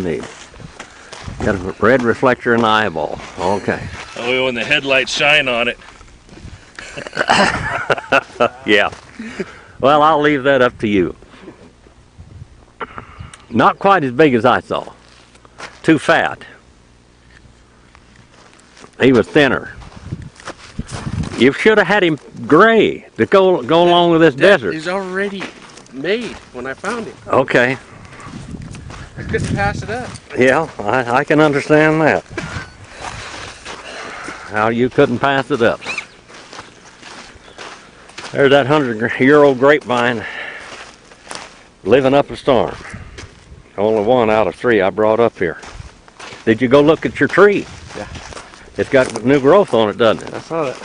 Need. Got a red reflector in the eyeball. Okay. Oh, when the headlights shine on it. Yeah. Well, I'll leave that up to you. Not quite as big as I thought. Too fat. He was thinner. You should have had him gray to go along with this desert. He's already made when I found him. Okay. I couldn't pass it up. Yeah, I can understand that. How you couldn't pass it up. There's that 100-year-old grapevine living up a storm. Only one out of 3 I brought up here. Did you go look at your tree? Yeah. It's got new growth on it, doesn't it? I saw it.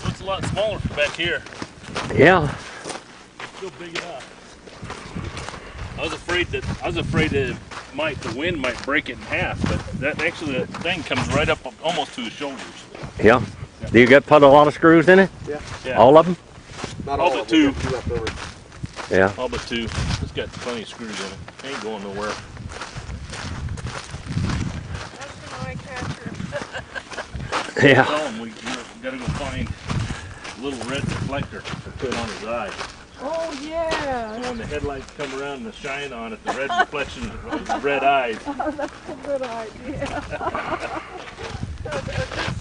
It's a lot smaller from back here. Yeah. Still big enough. I was afraid that the wind might break it in half, but that thing comes right up almost to his shoulders. Yeah. Do you put a lot of screws in it? Yeah. All of them? Not all but 2. Left over. Yeah. All but 2. It's got plenty of screws in it. Ain't going nowhere. That's an eye catcher. Yeah. Tell him we gotta go find a little red reflector to put on his eye. Oh yeah. So when the headlights come around and shine on it, the red reflection of the red eyes. Oh, that's a good idea.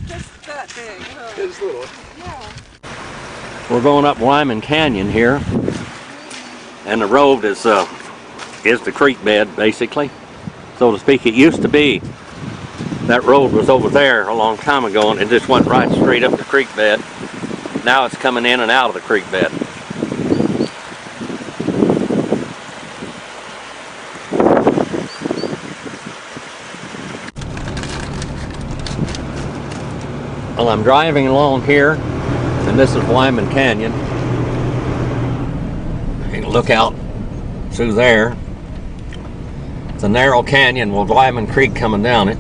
just that big, huh? It's little. Yeah. We're going up Wyman Canyon here, and the road is the creek bed, basically, so to speak. It used to be that road was over there a long time ago, and it just went right straight up the creek bed. Now it's coming in and out of the creek bed. Well, I'm driving along here, and this is Wyman Canyon. You can look out through there. It's a narrow canyon with Wyman Creek coming down it.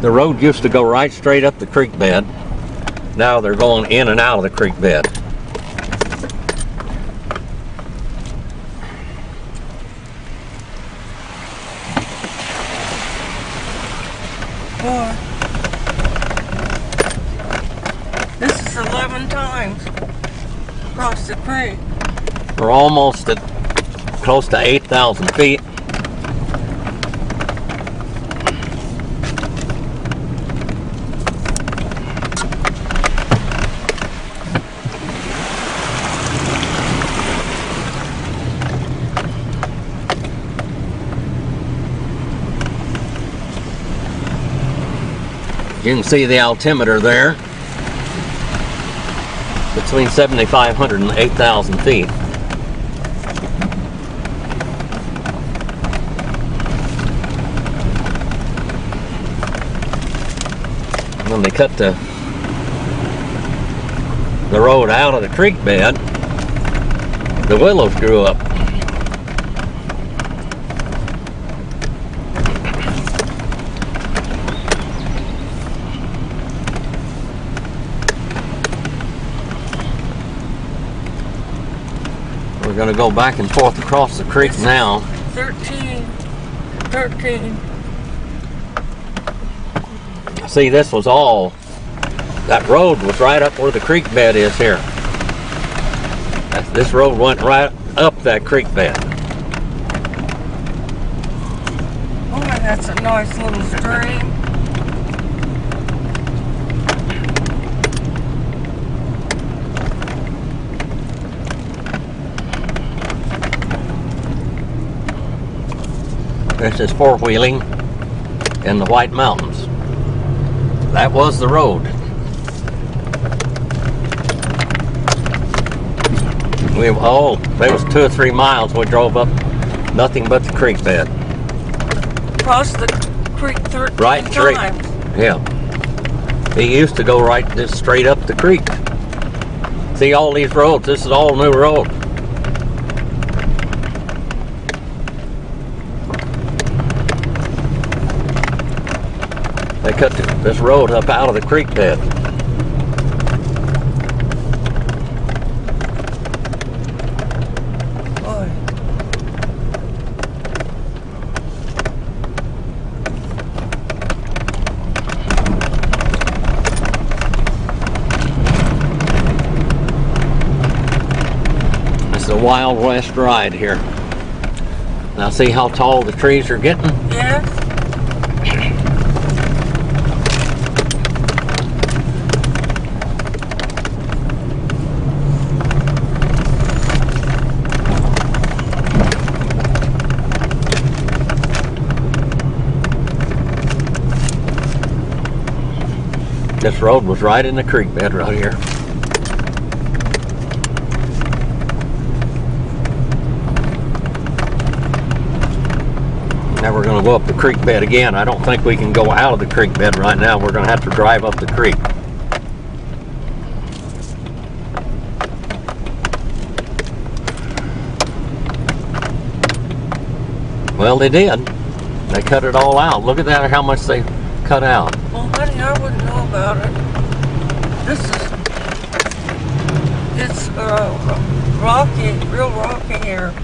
The road used to go right straight up the creek bed. Now they're going in and out of the creek bed. This is 11 times across the creek. We're almost at close to 8,000 feet. You can see the altimeter there, between 7,500 and 8,000 feet. When they cut the road out of the creek bed, the willows grew up. We're going to go back and forth across the creek now. 13. See, this was all, that road was right up where the creek bed is here. This road went right up that creek bed. Oh, that's a nice little stream. This is four-wheeling in the White Mountains. That was the road. There was 2 or 3 miles we drove up, nothing but the creek bed. Across the creek 13 Right straight. times. Yeah. It used to go right just straight up the creek. See all these roads, this is all new road. They cut this road up out of the creek bed. Boy. It's a Wild West ride here. Now see how tall the trees are getting? Yes. This road was right in the creek bed right here. Now we're going to go up the creek bed again. I don't think we can go out of the creek bed right now. We're going to have to drive up the creek. Well, they did. They cut it all out. Look at that, how much they cut out. Well, honey, I wouldn't know about it. This is, it's rocky, real rocky here.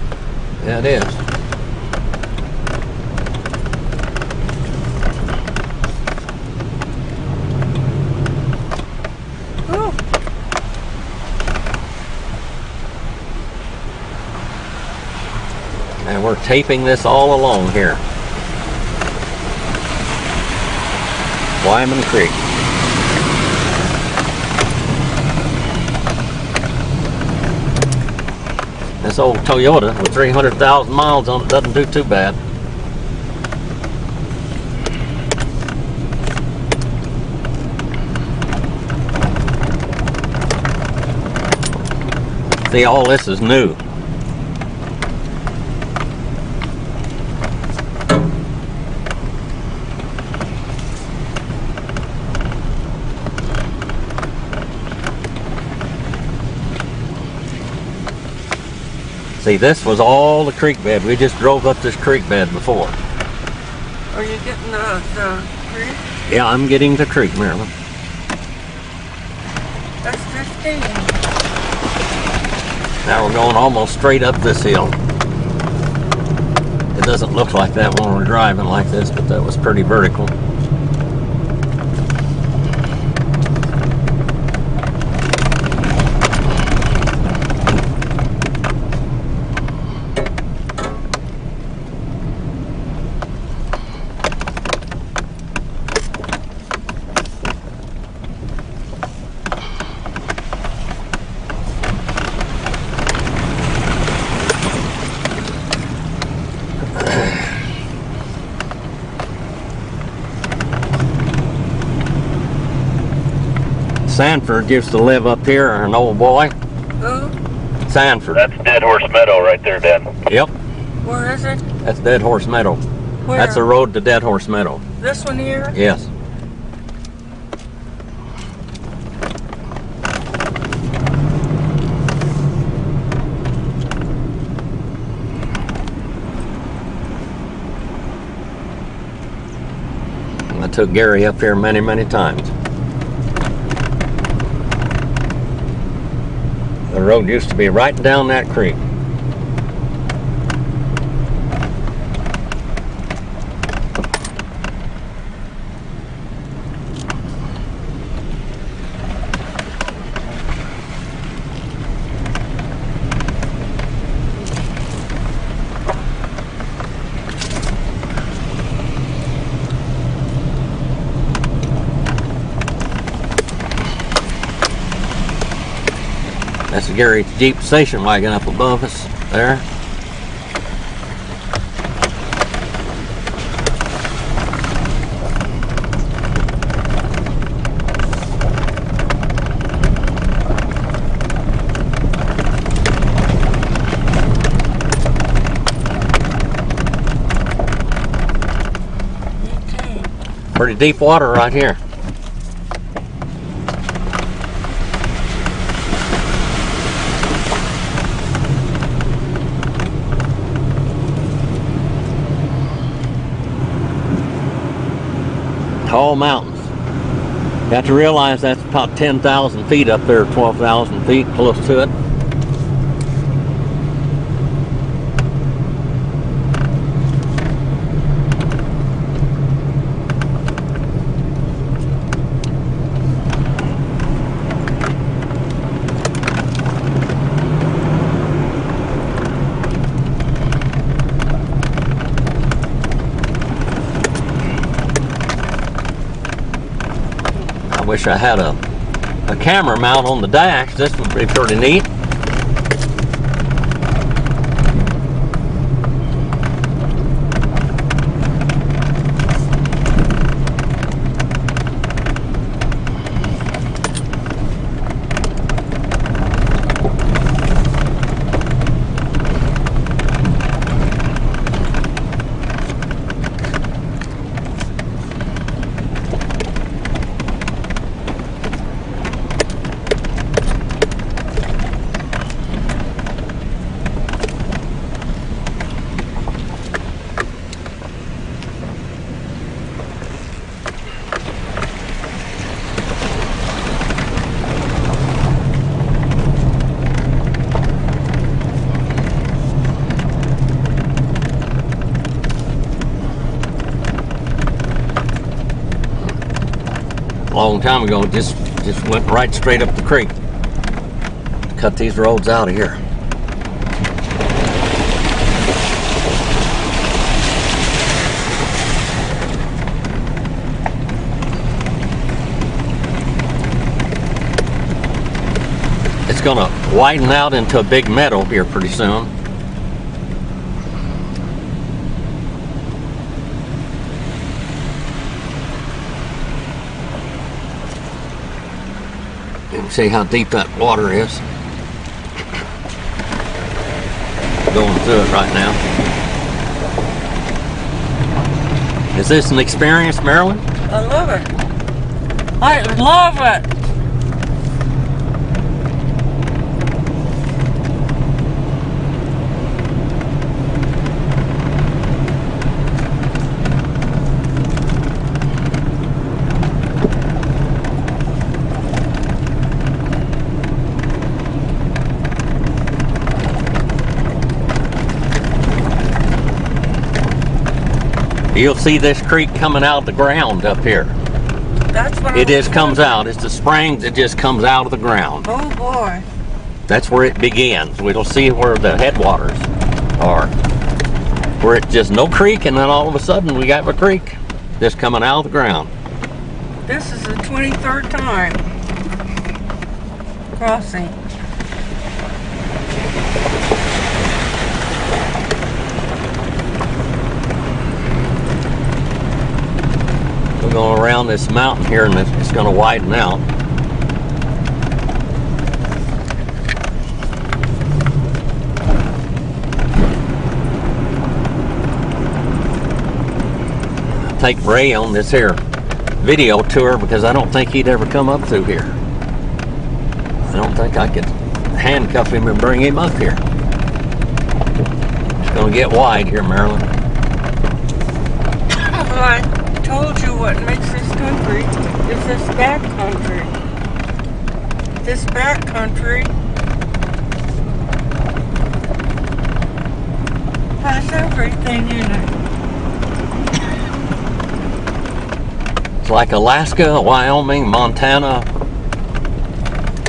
Yeah, it is. Ooh. And we're taping this all along here. Wyman Creek. This old Toyota with 300,000 miles on it doesn't do too bad. See, all this is new. See, this was all the creek bed. We just drove up this creek bed before. Are you getting the creek? Yeah, I'm getting the creek, Marilyn. That's 15. Now we're going almost straight up this hill. It doesn't look like that when we're driving like this, but that was pretty vertical. Sanford used to live up here, an old boy. Who? Sanford. That's Dead Horse Meadow right there, Dad. Yep, Where is it? that's Dead Horse Meadow. Where? That's the road to Dead Horse Meadow. This one here? Yes. I took Gary up here many, many times. The road used to be right down that creek. That's Gary's Jeep station wagon up above us there. Okay. Pretty deep water right here. All mountains. You have to realize that's about 10,000 feet up there, 12,000 feet, close to it. I wish I had a camera mount on the dash. This would be pretty neat. A long time ago, just went right straight up the creek. Cut these roads out of here. It's gonna widen out into a big meadow here pretty soon. You can see how deep that water is. Going through it right now. Is this an experience, Marilyn? I love it. I love it. You'll see this creek coming out of the ground up here. That's what It just comes out. It's the spring that just comes out of the ground. Oh boy. That's where it begins. We'll see where the headwaters are. Where it's just no creek, and then all of a sudden we got a creek just coming out of the ground. This is the 23rd time crossing. We're going around this mountain here, and it's going to widen out. I'll take Ray on this here video tour because I don't think he'd ever come up through here. I don't think I could handcuff him and bring him up here. It's going to get wide here, Marilyn. Well, I told you what makes this country is this back country. This back country has everything in it. It's like Alaska, Wyoming, Montana,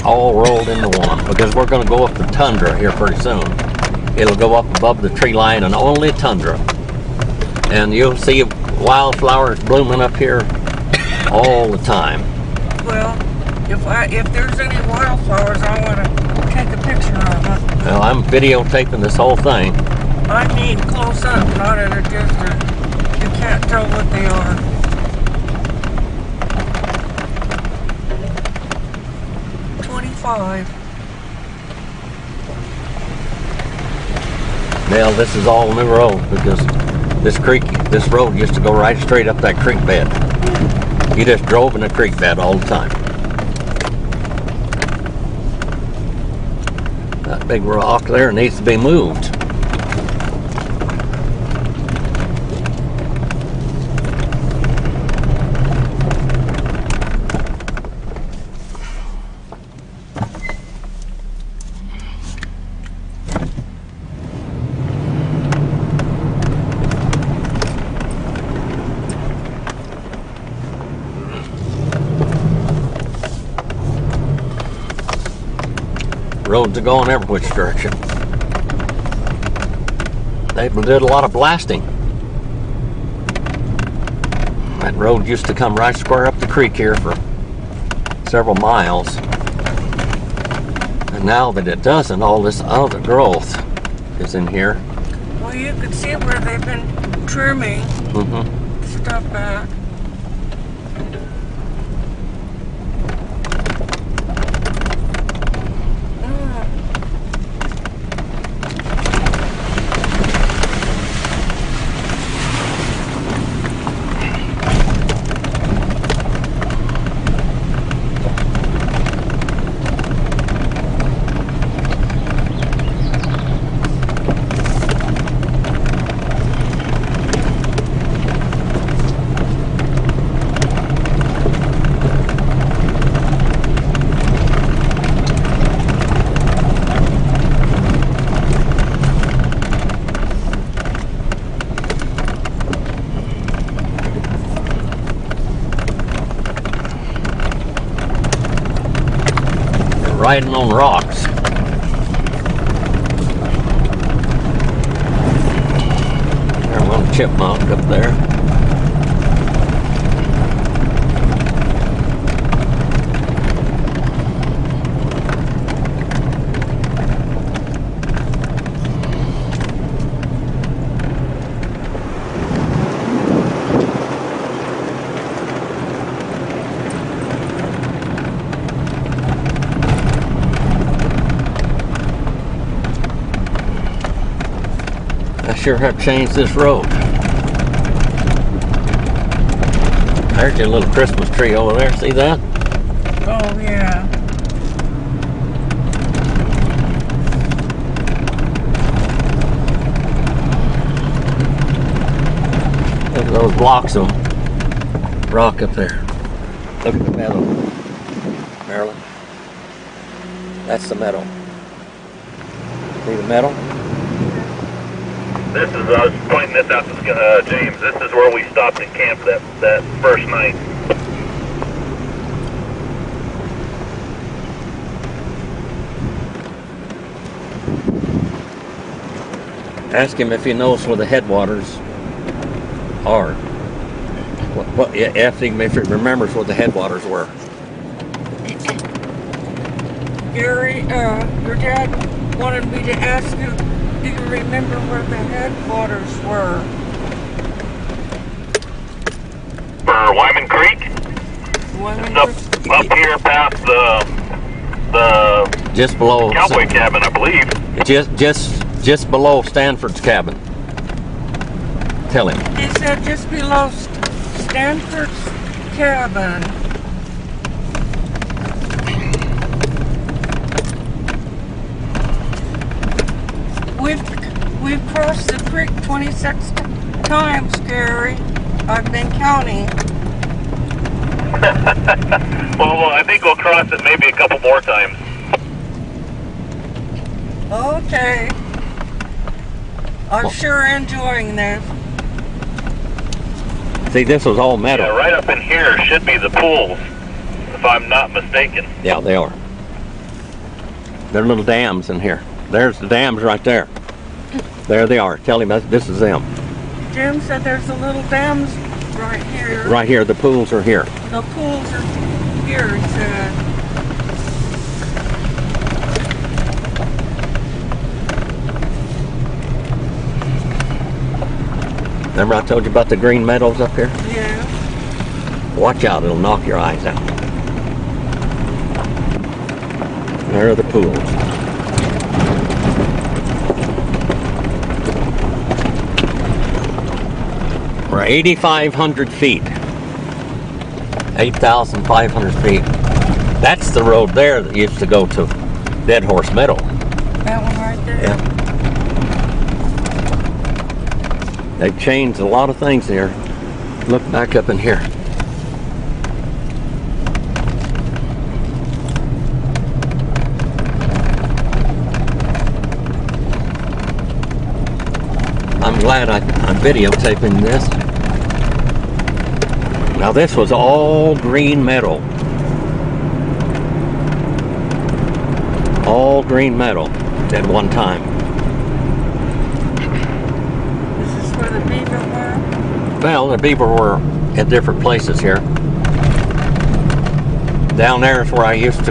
all rolled into one, because we're going to go up the tundra here pretty soon. It'll go up above the tree line and only tundra. And you'll see wildflowers blooming up here all the time. Well, if there's any wildflowers, I want to take a picture of them. Well, I'm videotaping this whole thing. I mean close up, not at a distance. You can't tell what they are. Well, this is all new road because this road used to go right straight up that creek bed. You just drove in the creek bed all the time. That big rock there needs to be moved. roads are going every which direction. They did a lot of blasting. That road used to come right square up the creek here for several miles. And now that it doesn't, all this other growth is in here. Well, you could see where they've been trimming stuff back. Riding on rocks. There's a little chipmunk up there. I sure have changed this road. There's your little Christmas tree over there. See that? Oh, yeah. Look at those blocks of rock up there. Look at the meadow, Marilyn. That's the meadow. See the meadow? This is, I was pointing this out to James, this is where we stopped and camped that first night. Ask him if he knows where the headwaters are. Ask him if he remembers where the headwaters were. Gary, your dad wanted me to ask you, do you remember where the headwaters were? For Wyman Creek? It's up here past the Just below cowboy cabin, I believe. Just below Stanford's cabin. Tell him. He said just below Stanford's cabin. We've crossed the creek 26 times, Gary. I've been counting. Well, I think we'll cross it maybe a couple more times. Okay. I'm sure enjoying this. See, this was all metal. Yeah, right up in here should be the pools, if I'm not mistaken. Yeah, they are. There are little dams in here. There's the dams right there. There they are. Tell him this is them. Jim said there's the little dams right here. Right here. The pools are here. The pools are here, he said. Remember I told you about the green meadows up here? Yeah. Watch out, it'll knock your eyes out. There are the pools. We're 8,500 feet. 8,500 feet. That's the road there that used to go to Dead Horse Meadow. That one right there? Yeah. They've changed a lot of things there. Look back up in here. I'm glad I'm videotaping this. Now this was all green meadow. All green metal at one time. Is this where the beaver were? Well, the beaver were at different places here. Down there is where I used to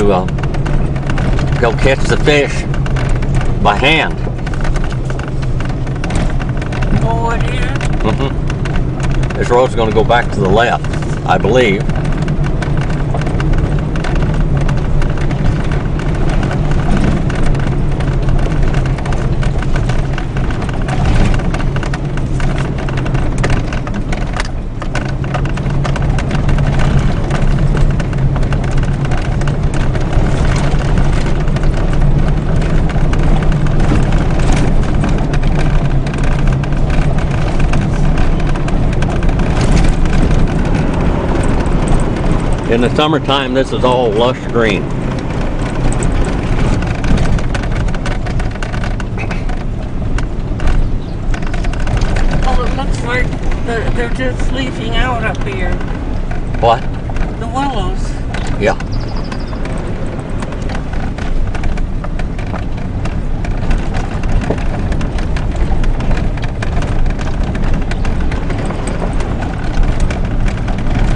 go catch the fish by hand. Oh, it is? This road's going to go back to the left, I believe. In the summertime, this is all lush green. Oh, it looks like they're just leafing out up here. What? The willows. Yeah.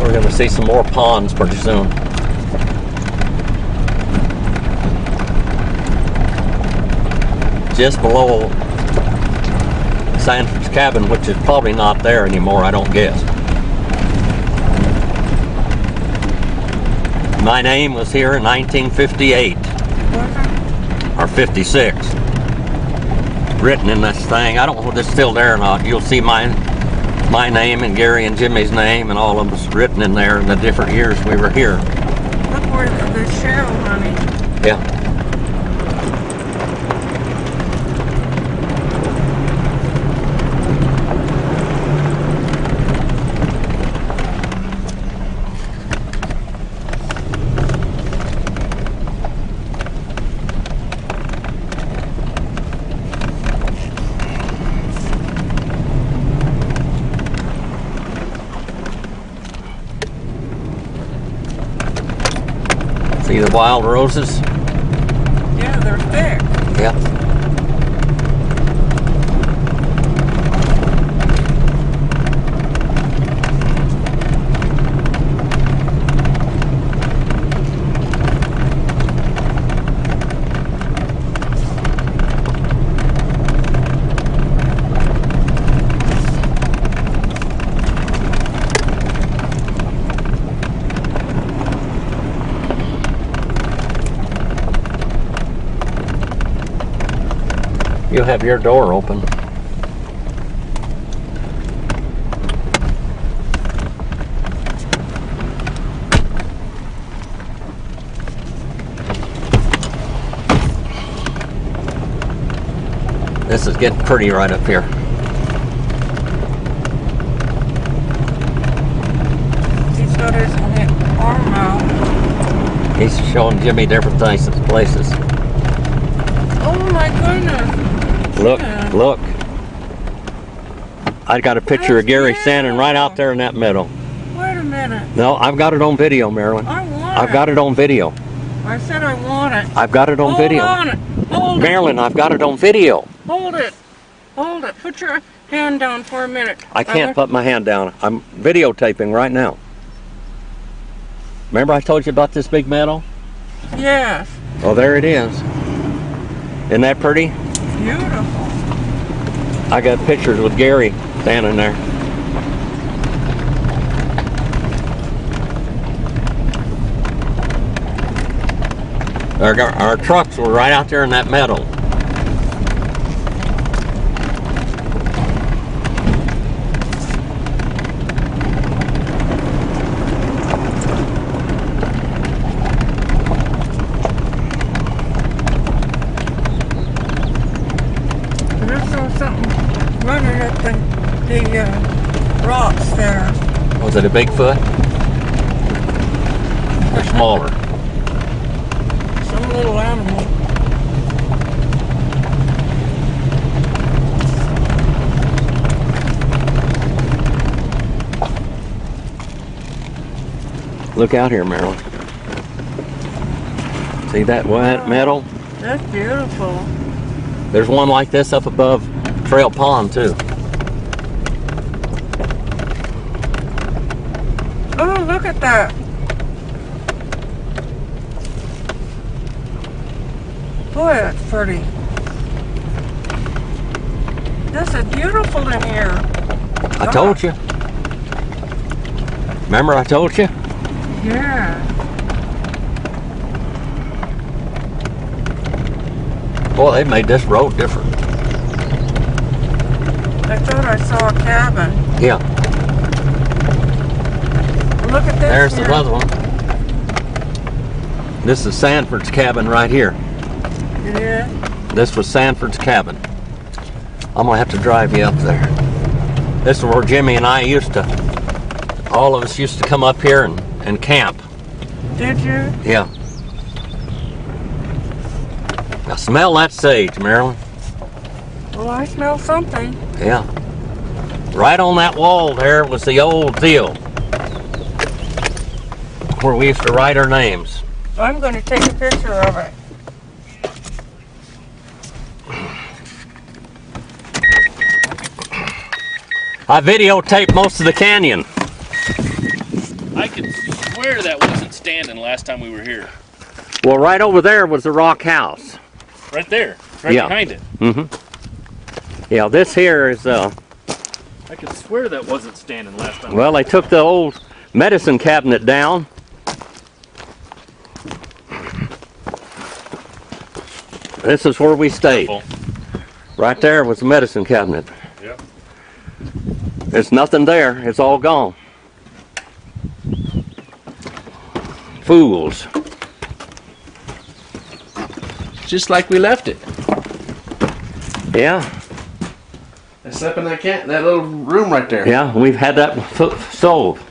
We're going to see some more ponds pretty soon. Just below Sanford's cabin, which is probably not there anymore, I don't guess. My name was here in 1958 or 56. Written in this thing. I don't know if it's still there or not. You'll see my name and Gary and Jimmy's name and all of us written in there in the different years we were here. Look where the shell, honey. Yeah. See the wild roses? Yeah, they're thick. Yep. You have your door open. This is getting pretty right up here. He's got his arm out. He's showing Jimmy different places. Oh my goodness. Look, Yeah. look. I got a picture That's of Gary beautiful. standing right out there in that meadow. Wait a minute. No, I've got it on video, Marilyn. I want I've got it on video. I said I want it. I've got it on video. Hold on it. Hold Marilyn, I've got it on video. it. Hold it. Hold it. Put your hand down for a minute. I can't put my hand down. I'm videotaping right now. Remember I told you about this big meadow? Yes. Oh, there it is. Isn't that pretty? Beautiful. I got pictures with Gary standing there. Our trucks were right out there in that meadow. And I saw something running at the rocks there. Was it a Bigfoot? Or smaller? Some little animal. Look out here, Marilyn. See that metal? That's beautiful. There's one like this up above Trail Pond too. Oh, look at that. Boy, that's pretty. This is beautiful in here. I told you. Remember I told you? Yeah. Boy, they made this road different. I thought I saw a cabin. Yeah, Look at this. there's here. another one. This is Sanford's cabin right here. Yeah. This was Sanford's cabin. I'm gonna have to drive you up there. This is where Jimmy and I used to, all of us used to come up here and camp. Did you? Yeah. Now smell that sage, Marilyn. Well, I smell something. Yeah. Right on that wall there was the old deal where we used to write our names. I'm going to take a picture of it. I videotaped most of the canyon. I could swear that wasn't standing last time we were here. Well, right over there was the rock house. Right there, right Yeah. behind it. Yeah, this here is, I could swear that wasn't standing last time. well, they took the old medicine cabinet down. This is where we stayed. Careful. Right there was the medicine cabinet. Yep. There's nothing there. It's all gone. Fools. Just like we left it. Yeah, I slept in that little room right there. yeah, we've had that stove.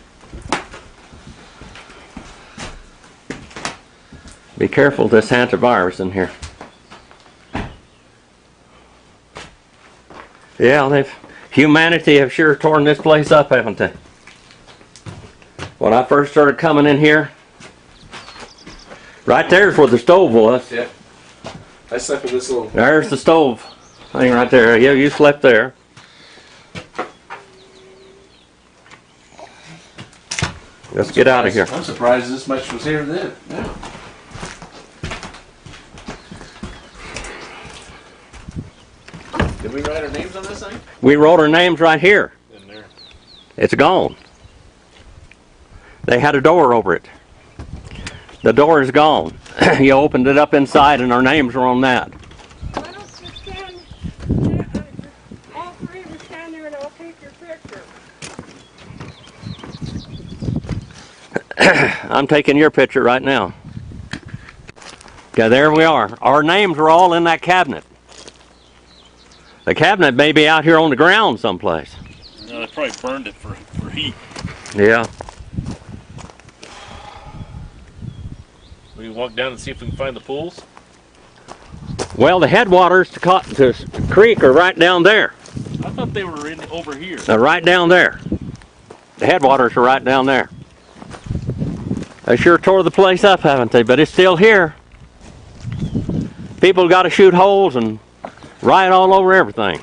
Be careful, this antivirus in here. Yeah, humanity have sure torn this place up, haven't they? When I first started coming in here, right there's where the stove was. Yeah. I slept in this little. There's the stove thing right there. Yeah, you slept there. Let's get out of here. I'm surprised this much was here then. Yeah. Did we write our names on this thing? We wrote our names right here. In there. It's gone. They had a door over it. The door is gone. You opened it up inside and our names were on that. Why don't you stand, all three of you stand there and I'll take your picture. I'm taking your picture right now. Okay, there we are. Our names were all in that cabinet. The cabinet may be out here on the ground someplace. No, they probably burned it for heat. Yeah. We can walk down and see if we can find the pools. Well, the headwaters to creek are right down there. I thought they were over here. They're right down there. The headwaters are right down there. They sure tore the place up, haven't they? But it's still here. People got to shoot holes and write all over everything.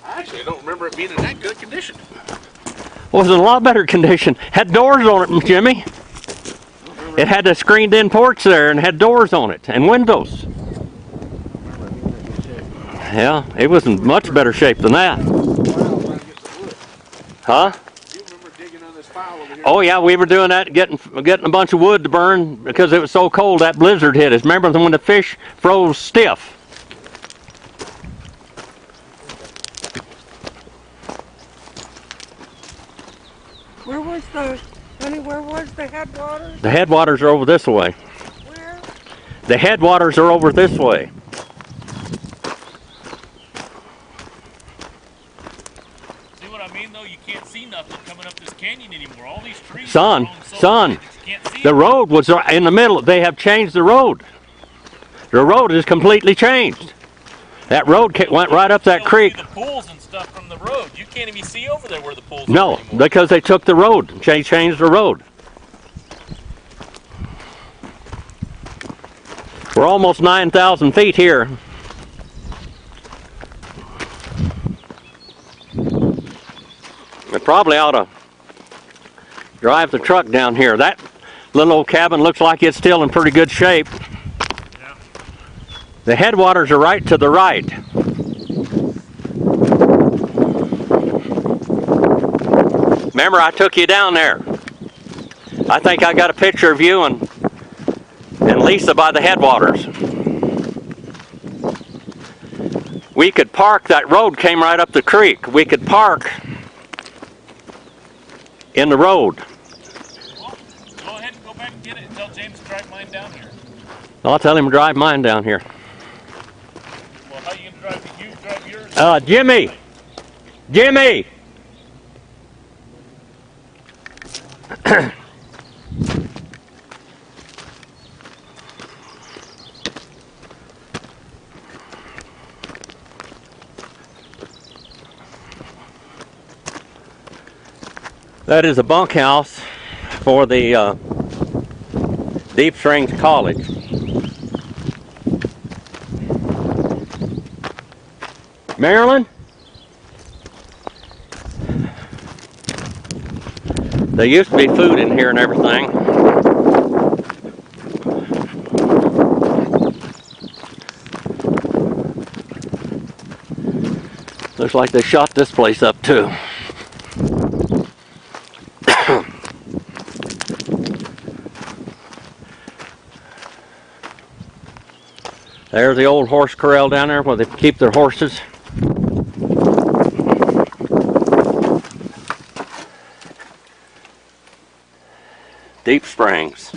Actually, I don't remember it being in that good condition. Well, it was in a lot better condition. Had doors on it, Jimmy. It had a screened-in porch there and had doors on it and windows. Yeah, it was in much better shape than that. Huh? You remember digging on this pile over here? Oh yeah, we were doing that, getting a bunch of wood to burn because it was so cold. That blizzard hit us. Remember when the fish froze stiff? Where was the headwaters? The headwaters are over this way. Where? The headwaters are over this way. See what I mean, though? You can't see nothing coming up this canyon anymore. All these trees. Son, are growing so son, big that you can't see the them. road was in the middle. They have changed the road. The road is completely changed. That road went right up that You don't creek. see the pools and stuff from the road. You can't even see over there where the pools No, are anymore. because they took the road. They changed the road. We're almost 9,000 feet here. I probably ought to drive the truck down here. That little old cabin looks like it's still in pretty good shape. Yeah. The headwaters are right to the right. Remember, I took you down there. I think I got a picture of you and Lisa by the headwaters. We could park, that road came right up the creek. We could park in the road. Well, go ahead and go back and get it and tell James to drive mine down here. I'll tell him to drive mine down here. Well, how you gonna drive it? You drive yours? Jimmy! Jimmy! That is a bunkhouse for the Deep Springs College. Marilyn? There used to be food in here and everything. Looks like they shot this place up too. There's the old horse corral down there where they keep their horses. Deep Springs.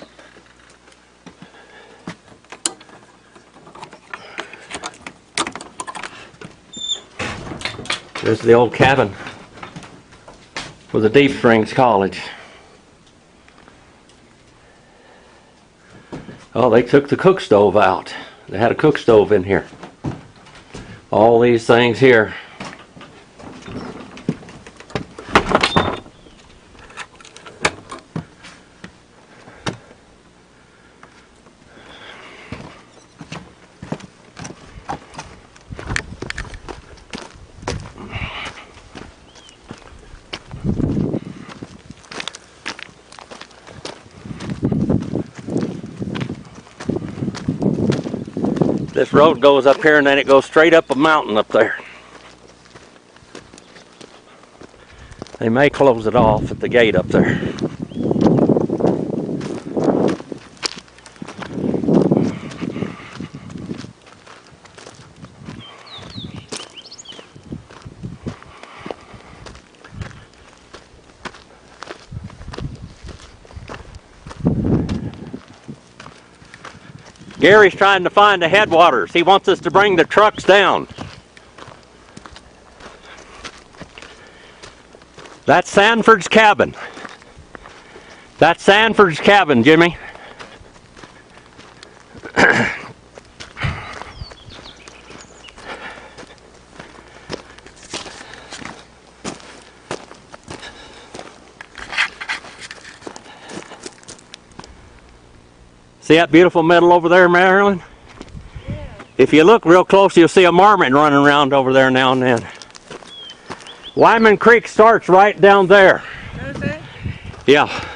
There's the old cabin for the Deep Springs College. Oh, they took the cook stove out. They had a cook stove in here. All these things here. This road goes up here and then it goes straight up a mountain up there. They may close it off at the gate up there. Gary's trying to find the headwaters. He wants us to bring the trucks down. That's Sanford's cabin. That's Sanford's cabin, Jimmy. See that beautiful meadow over there, Marilyn? Yeah. If you look real close, you'll see a marmot running around over there now and then. Wyman Creek starts right down there. Does it? Yeah.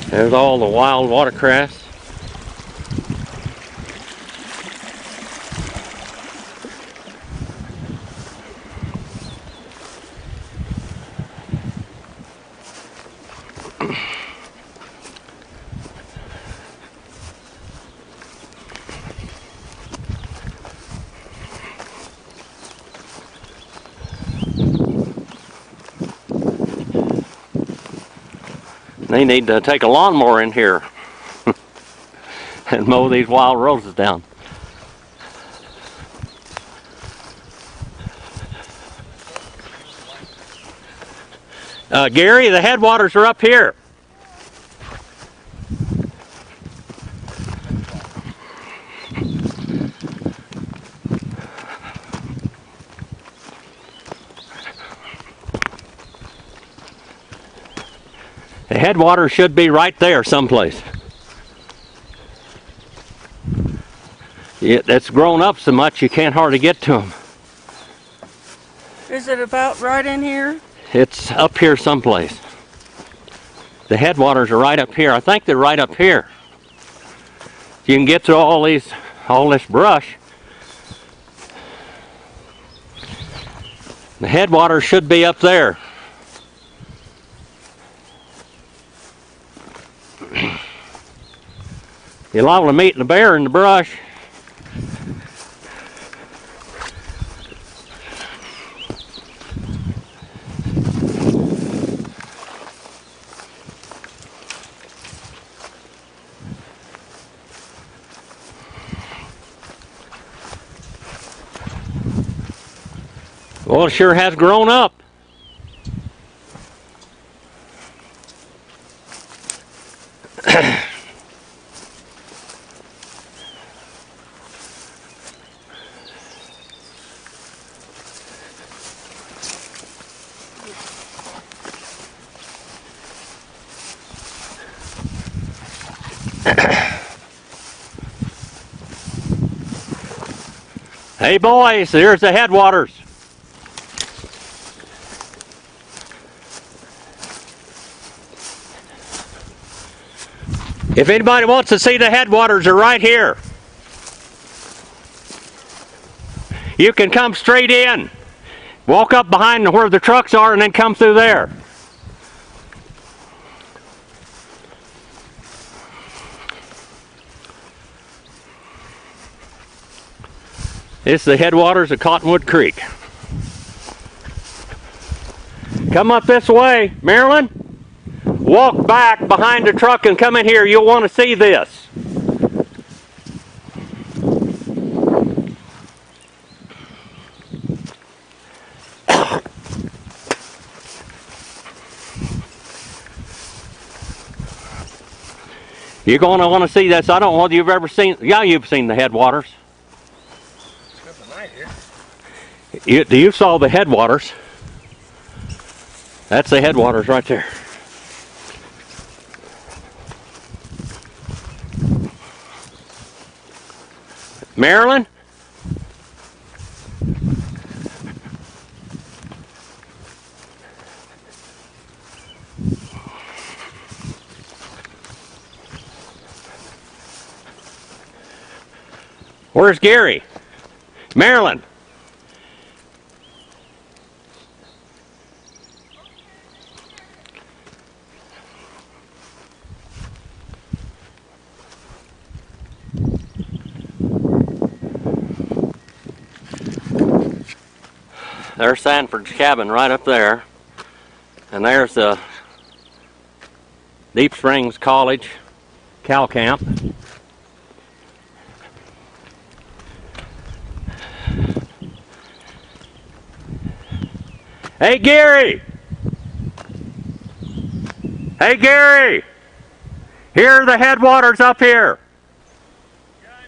There's all the wild watercress. They need to take a lawnmower in here and mow these wild roses down. Gary, the headwaters are up here. The headwaters should be right there someplace. It's grown up so much you can't hardly get to them. Is it about right in here? It's up here someplace. The headwaters are right up here. I think they're right up here. You can get through all this brush. The headwaters should be up there. You're liable to meet the bear in the brush. Well, it sure has grown up. Hey boys, there's the headwaters. If anybody wants to see the headwaters, are right here. You can come straight in. Walk up behind where the trucks are and then come through there. This is the headwaters of Cottonwood Creek. Come up this way, Marilyn. Walk back behind the truck and come in here. You'll want to see this. You're going to want to see this. I don't know whether you've ever seen. Yeah, you've seen the headwaters. You saw the headwaters. That's the headwaters right there. Marilyn? Where's Gary? Marilyn? There's Sanford's cabin right up there. And there's the Deep Springs College cow camp. Hey Gary! Hey Gary! Here are the headwaters up here. Yeah, I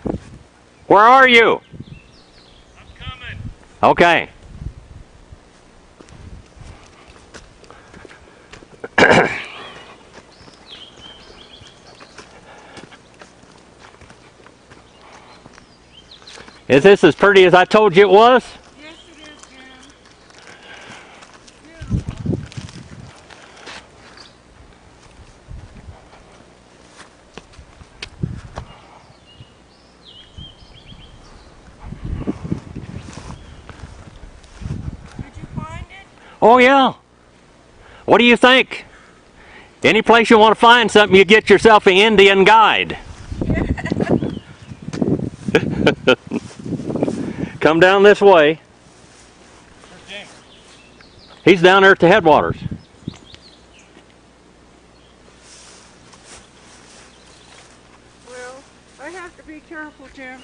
know. Where are you? I'm coming. Okay. Is this as pretty as I told you it was? Yes, it is, Jim. Did you find it? Oh yeah. What do you think? Any place you want to find something, you get yourself an Indian guide. Come down this way. Where's James? He's down there at the headwaters. Well, I have to be careful, Jim.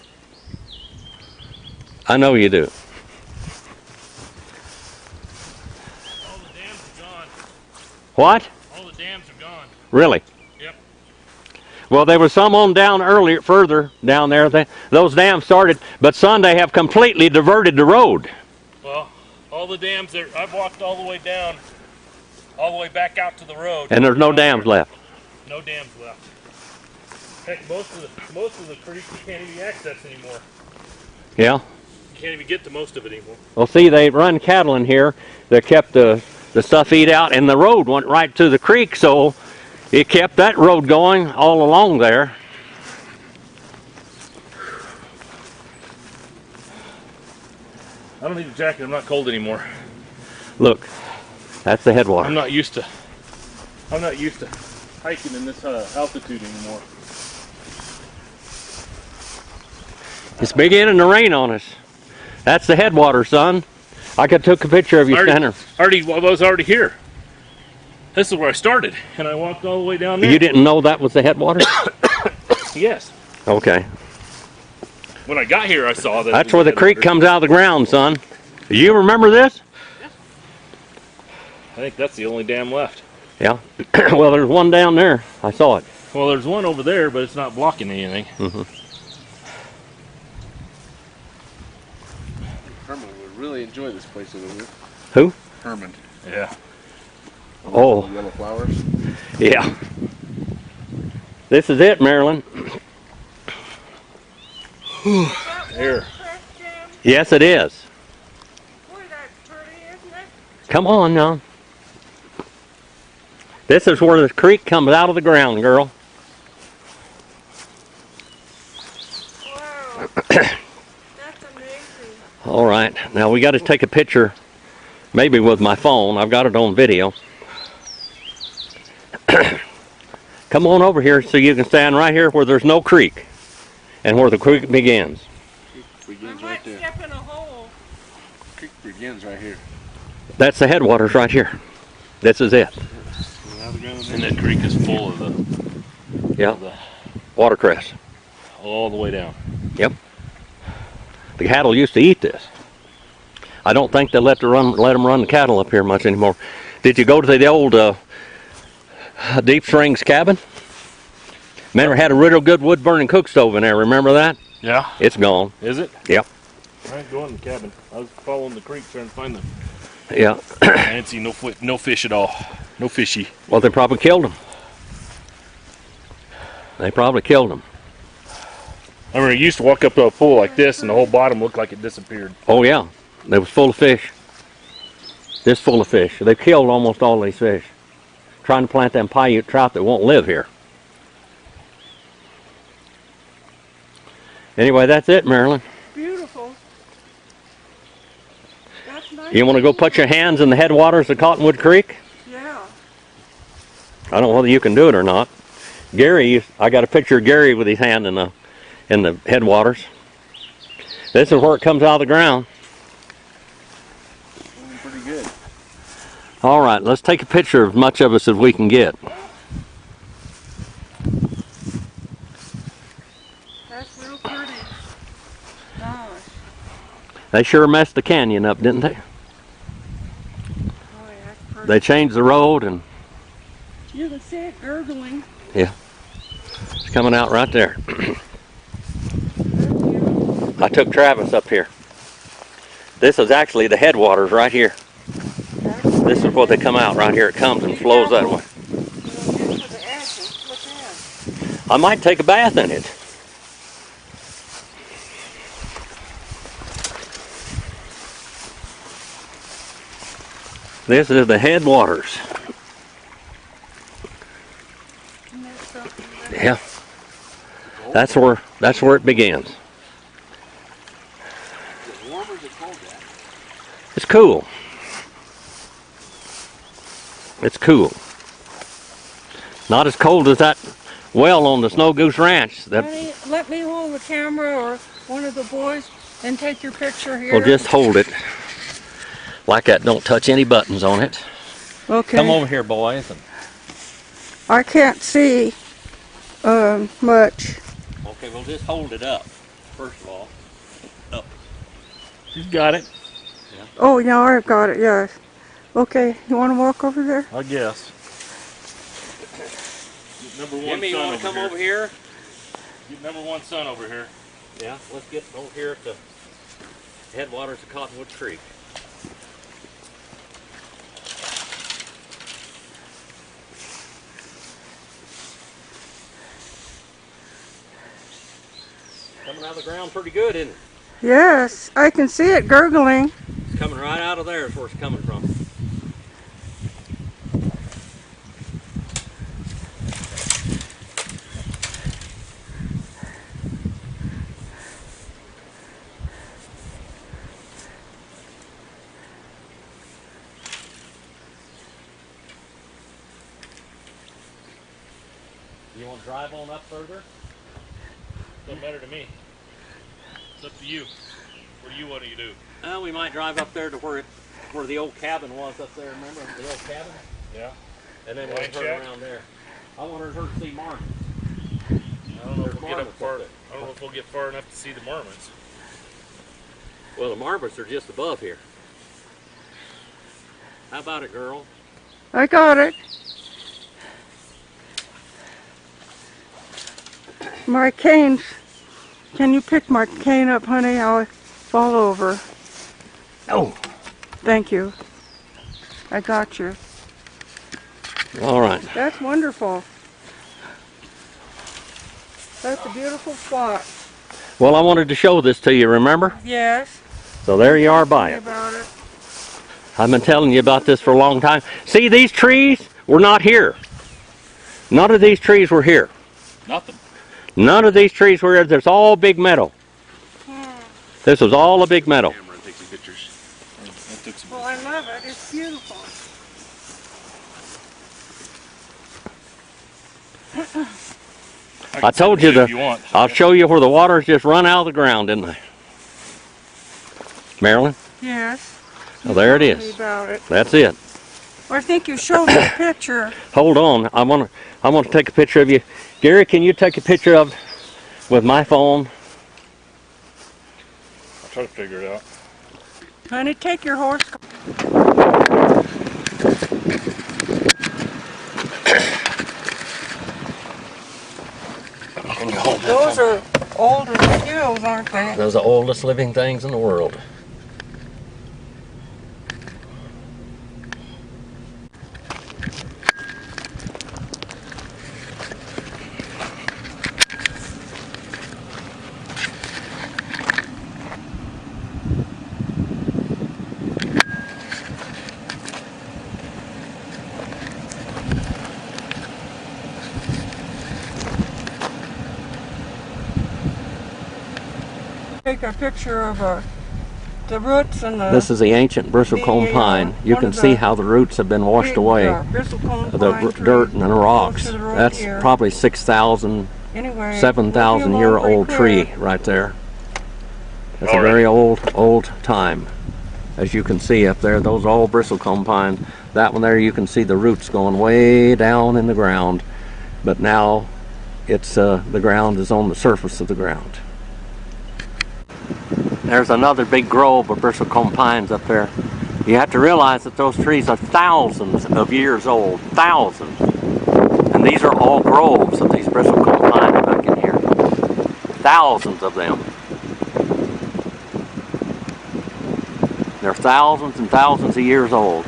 I know you do. All the dams are gone. What? All the dams are gone. Really? Yep. Well, there was some on down earlier, further down there. Those dams started, but Sunday have completely diverted the road. Well, all the dams there. I've walked all the way down, all the way back out to the road. And there's no dams left. No dams left. Heck, most of the creek you can't even access anymore. Yeah. You can't even get to most of it anymore. Well, see, they run cattle in here that kept the stuff eat out, and the road went right to the creek, so it kept that road going all along there. I don't need a jacket. I'm not cold anymore. Look, that's the headwater. I'm not used to hiking in this altitude anymore. It's beginning to rain on us. That's the headwater, son. I took a picture of you standing. I was already here. This is where I started, and I walked all the way down there. You didn't know that was the headwater? Yes. Okay. When I got here, I saw that. That's where the creek comes out of the ground, son. Do you remember this? I think that's the only dam left. Yeah. Well, there's one down there. I saw it. Well, there's one over there, but it's not blocking anything. Mm-hmm. Herman would really enjoy this place a little bit. Who? Herman. Yeah. Oh. The yellow flowers. Yeah. This is it, Marilyn. Here. Yes, it is. Boy, that's pretty, isn't it? Come on now. This is where the creek comes out of the ground, girl. Wow. That's amazing. All right. Now we got to take a picture, maybe with my phone. I've got it on video. Come on over here so you can stand right here where there's no creek and where the creek begins. Creek begins I right might there. step in a hole. Creek begins right here. That's the headwaters right here. This is it. And that creek is full of the Yeah. Watercress. all the way down. Yep. The cattle used to eat this. I don't think they let them run the cattle up here much anymore. Did you go to the old Deep Springs cabin? Man, we had a real good wood burning cook stove in there. Remember that? Yeah. It's gone. Is it? Yep. I ain't going in the cabin. I was following the creek trying to find them. Yeah. I didn't see no fish at all. No fishy. Well, they probably killed them. They probably killed them. I mean, you used to walk up to a pool like this, and the whole bottom looked like it disappeared. Oh yeah, they was full of fish. This full of fish. They killed almost all these fish, trying to plant them Paiute trout that won't live here. Anyway, that's it, Marilyn. Beautiful. That's nice. You want to go put your hands in the headwaters of Cottonwood Creek? Yeah. I don't know whether you can do it or not. Gary, I got a picture of Gary with his hand in the headwaters. This is where it comes out of the ground. Pretty good. All right, let's take a picture of as much of us as we can get. That's real pretty. Gosh. They sure messed the canyon up, didn't they? Boy, that's pretty. They changed the road, and You can see it gurgling. it's coming out right there. That's beautiful. I took Travis up here. This is actually the headwaters right here. This is what they come out right here. It comes and flows that way. We'll get to the edge and slip in. I might take a bath in it. This is the headwaters. Isn't that something? Yeah. That's where it begins. Is it warm or is it cold, Dad? It's cool. It's cool. Not as cold as that well on the Snow Goose Ranch. That Let me hold the camera or one of the boys and take your picture here. will just hold it. like that don't touch any buttons on it. Okay. Come over here, boys. I can't see much. Okay, we'll just hold it up, first of all. Up. She's got it. Oh, yeah, I've got it, yes. Okay, you want to walk over there? I guess. Get number one Jimmy, you son want to over come here. over here? Get number one son over here. Yeah, let's get over here at the headwaters of Cottonwood Creek. Coming out of the ground pretty good, isn't it? Yes, I can see it gurgling. It's coming right out of there is where it's coming from. You want to drive on up further? Doesn't matter to me. It's up to you. What do you want to do? We might drive up there to where the old cabin was up there. Remember the old cabin? Yeah. And then we'll Wine turn shack? around there. I wanted her to see marmots. I don't know if There's we'll get up marmots far. up there. I don't know if we'll get far enough to see the marmots. Well, the marmots are just above here. How about it, girl? I got it. My canes. Can you pick my cane up, honey? I'll fall over. Oh. Thank you. I got you. All right. That's wonderful. That's a beautiful spot. Well, I wanted to show this to you, remember? Yes. So there you are by it. About it. I've been telling you about this for a long time. See, these trees were not here. None of these trees were here. Nothing. None of these trees were here. There's all big meadow. This was all a big meadow. Camera and take some pictures. I took some. Well, I love it. It's beautiful. I told you if you want. I'll show you where the waters just run out of the ground, didn't they? Marilyn? Yes. Oh, there it Tell me is. about it. That's it. I think you showed me a picture. Hold on. I want to take a picture of you. Gary, can you take a picture of with my phone? I'll try to figure it out. Honey, take your horse. Can you hold Those are older hills, aren't they? Those are the oldest living things in the world. Take a picture of the roots and the This is the ancient bristlecone pine. You one can of see the how the roots have been washed away. bristlecone The pine tree dirt and the rocks. close to the road That's here. probably 6,000, Anyway, 7,000 we'll be year along pretty old quick. tree right there. It's a All right. very old time. As you can see up there, those are all bristlecone pines. That one there, you can see the roots going way down in the ground. But now it's the ground is on the surface of the ground. There's another big grove of bristlecone pines up there. You have to realize that those trees are thousands of years old. Thousands. And these are all groves of these bristlecone pines back in here. Thousands of them. They're thousands and thousands of years old.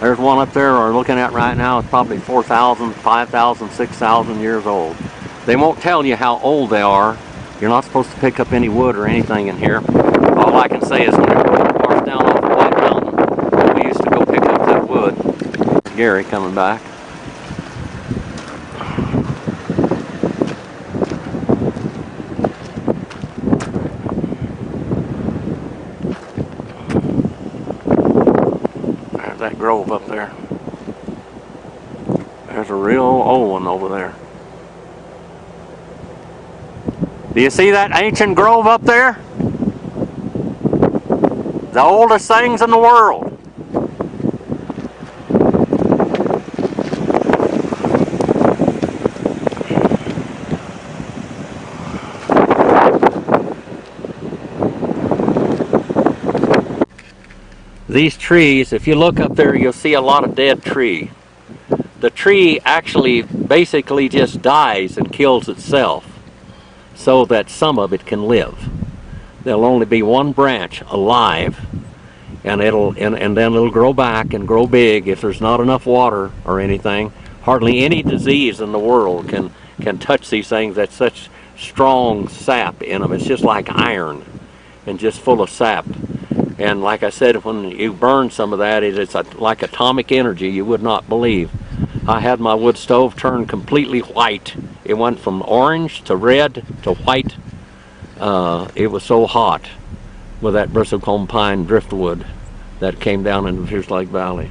There's one up there we're looking at right now. It's probably 4,000, 5,000, 6,000 years old. They won't tell you how old they are. You're not supposed to pick up any wood or anything in here. All I can say is when we were far down off the White Mountain, we used to go pick up that wood. Gary coming back. There's that grove up there. There's a real old one over there. Do you see that ancient grove up there? The oldest things in the world. these trees, if you look up there, you'll see a lot of dead tree. The tree actually basically just dies and kills itself so that some of it can live. There'll only be one branch alive, and then it'll grow back and grow big if there's not enough water or anything. Hardly any disease in the world can touch these things. That's such strong sap in them. It's just like iron and just full of sap. And like I said, when you burn some of that, it's like atomic energy you would not believe. I had my wood stove turn completely white. It went from orange to red to white. It was so hot with that bristlecone pine driftwood that came down into the Pierce Lake Valley.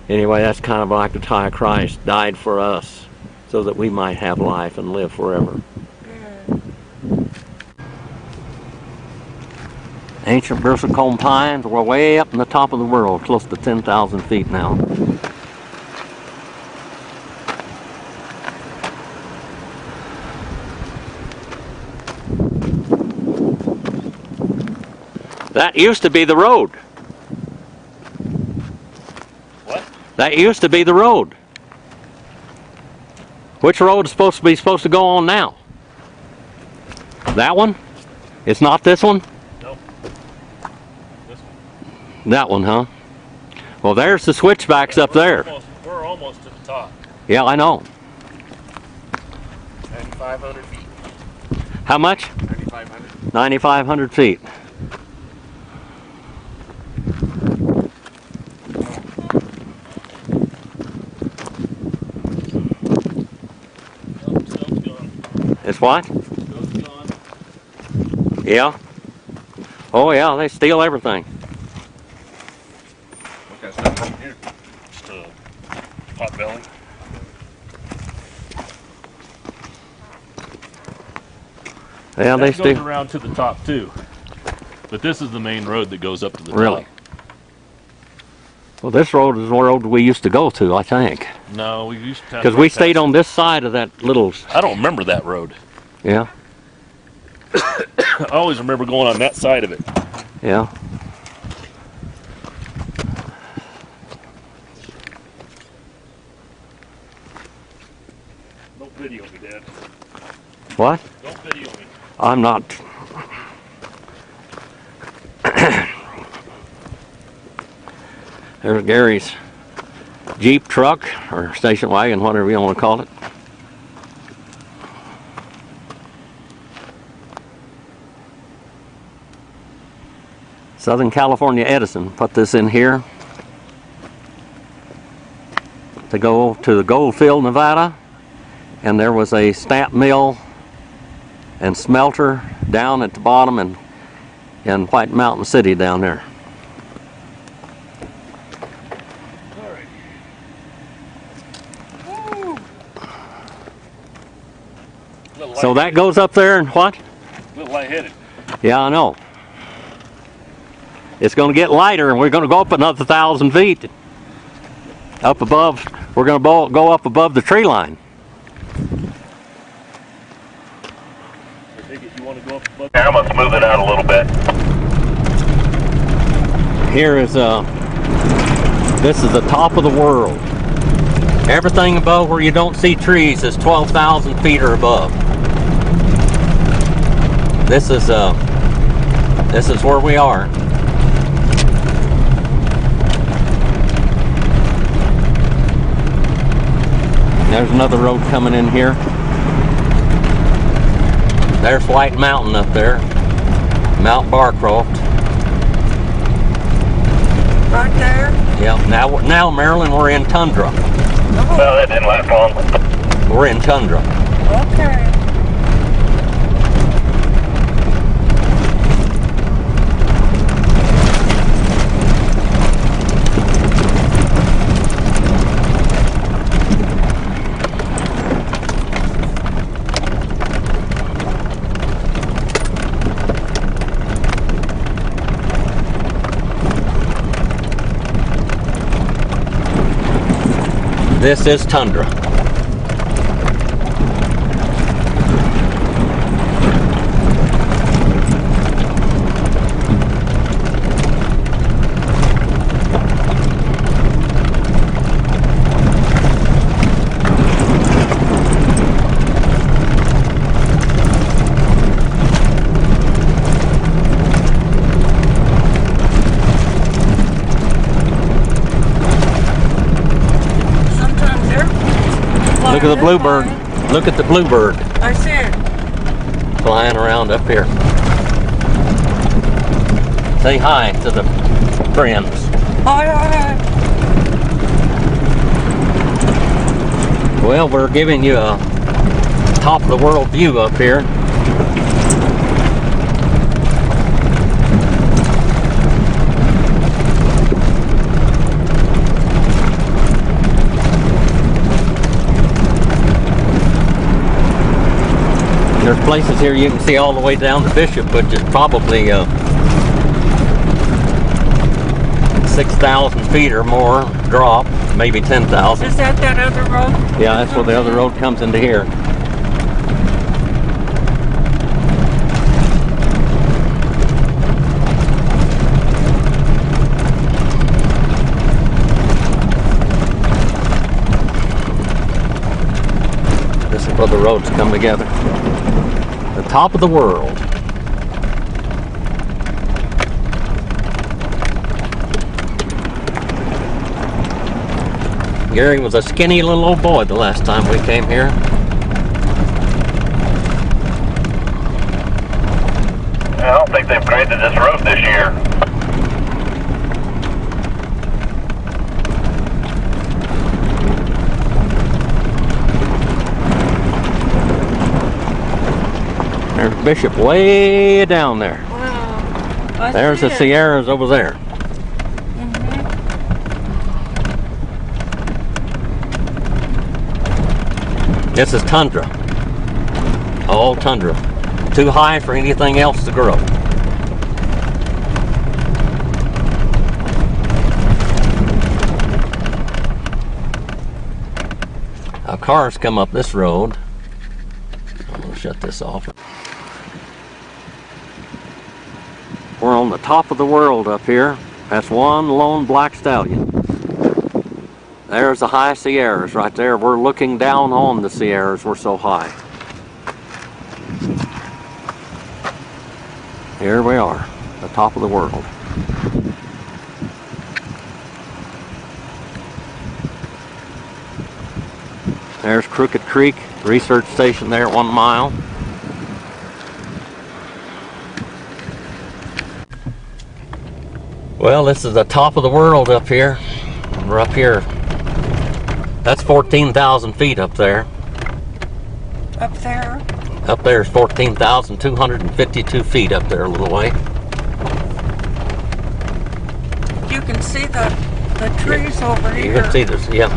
Anyway, that's kind of like the tie of Christ died for us so that we might have life and live forever. Ancient bristlecone pines were way up in the top of the world, close to 10,000 feet now. That used to be the road. What? That used to be the road. Which road is supposed to go on now? That one? It's not this one? Nope. This one. That one, huh? Well, there's the switchbacks up there. We're almost to the top. Yeah, I know. 9,500 feet. How much? 9,500. 9,500 feet. Stove's gone. It's what? Stove's gone. Yeah. Oh yeah, they steal everything. What kind of stuff in here? Just a pot belly. Yeah, they That goes steal. around to the top too. But this is the main road that goes up to the Really? top. Well, this road is the road we used to go to, I think. No, we used to. Because we stayed on this side of that little. I don't remember that road. Yeah. I always remember going on that side of it. Yeah. Don't video me, Dad. What? Don't video me. I'm not. There's Gary's Jeep truck or station wagon, whatever you want to call it. Southern California Edison put this in here to go to the Goldfield, Nevada, and there was a stamp mill and smelter down at the bottom in White Mountain City down there. So that goes up there and what? A little lightheaded. Yeah, I know. It's going to get lighter and we're going to go up another 1,000 feet. Up above, we're going to go up above the tree line. I think if you want to go up above. Yeah, I'm gonna smooth it out a little bit. Here is this is the top of the world. Everything above where you don't see trees is 12,000 feet or above. This is where we are. There's another road coming in here. There's White Mountain up there, Mount Barcroft. Right there? Yeah. Now Maryland, we're in tundra. Well, that didn't last long. We're in tundra. Okay. This is tundra. Look at the bluebird. Look at the bluebird I see it. flying around up here. Say hi to the friends. Hi, hi. Well, we're giving you a top of the world view up here. There's places here you can see all the way down to Bishop, which is probably 6,000 feet or more drop, maybe 10,000. Is that other road? Yeah, that's where the other road comes into here. This is where the roads come together. The top of the world. Gary was a skinny little old boy the last time we came here. I don't think they've graded this road this year. There's Bishop way down there. Wow. There's the Sierras over there. This is tundra. All tundra. Too high for anything else to grow. Now cars come up this road. We'll shut this off. We're on the top of the world up here. That's one lone black stallion. There's the high Sierras right there. We're looking down on the Sierras. We're so high. Here we are, the top of the world. There's Crooked Creek, research station there at 1 mile. Well, this is the top of the world up here. We're up here. That's 14,000 feet up there. Up there? Up there is 14,252 feet up there a little way. You can see the trees over here. You can see this, yeah.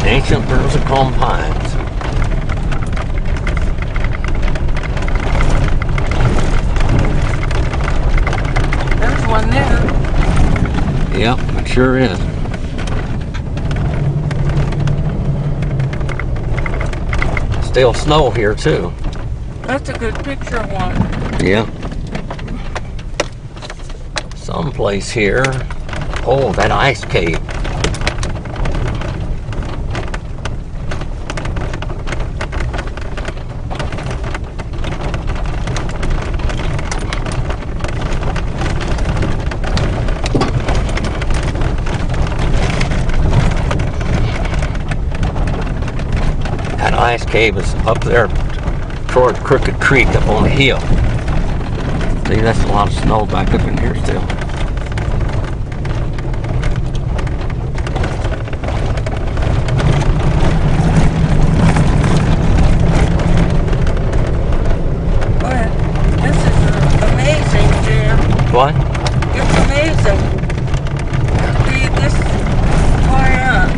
Ancient Persican pines. There's one there. Yep, it sure is. Still snow here too. That's a good picture one. Yeah. Someplace here. Oh, that ice cave. Ice cave is up there towards Crooked Creek up on the hill. See, that's a lot of snow back up in here still. Boy, this is amazing, Jim. What? It's amazing. See, this high up.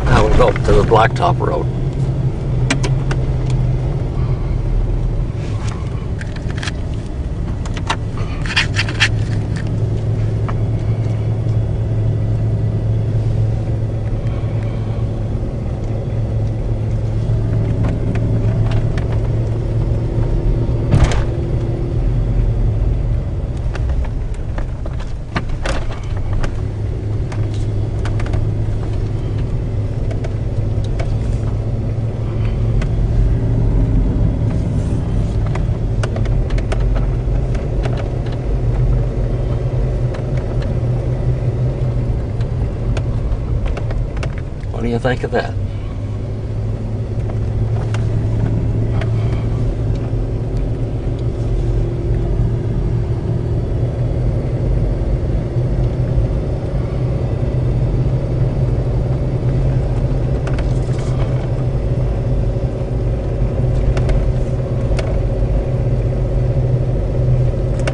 Now we go up to the Blacktop Road. What do you think of that?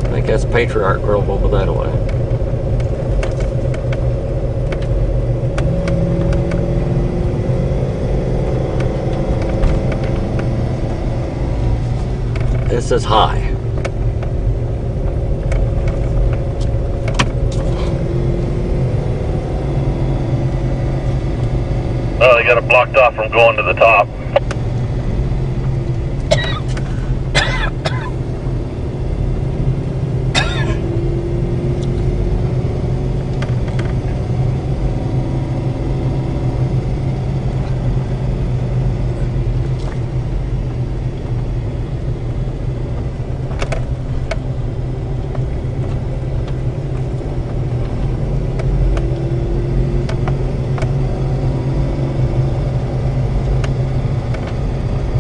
I think that's Patriarch Grove over that way. This is high. Oh, they got it blocked off from going to the top.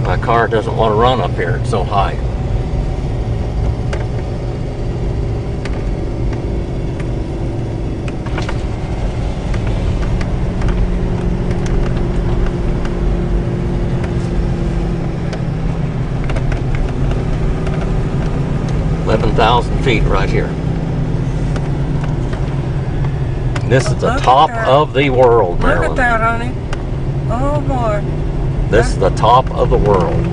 My car doesn't want to run up here, it's so high. $11,000 feet right here. This is the Look at top that. of the world, Look at Marilyn. that, honey. Oh boy. This is the top of the world.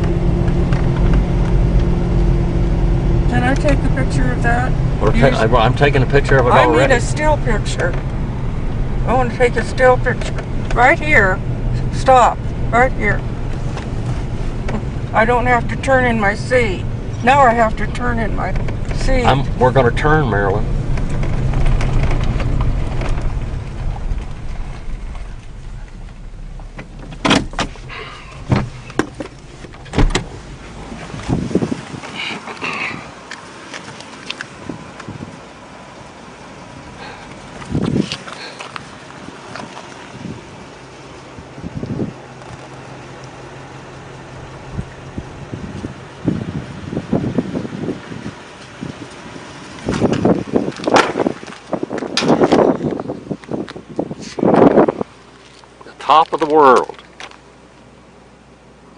Can I take a picture of that? I'm taking a picture of it I already. need a still picture. I want to take a still picture. Right here. Stop. Right here. I don't have to turn in my seat. Now I have to turn in my seat. We're going to turn, Marilyn. Top of the world.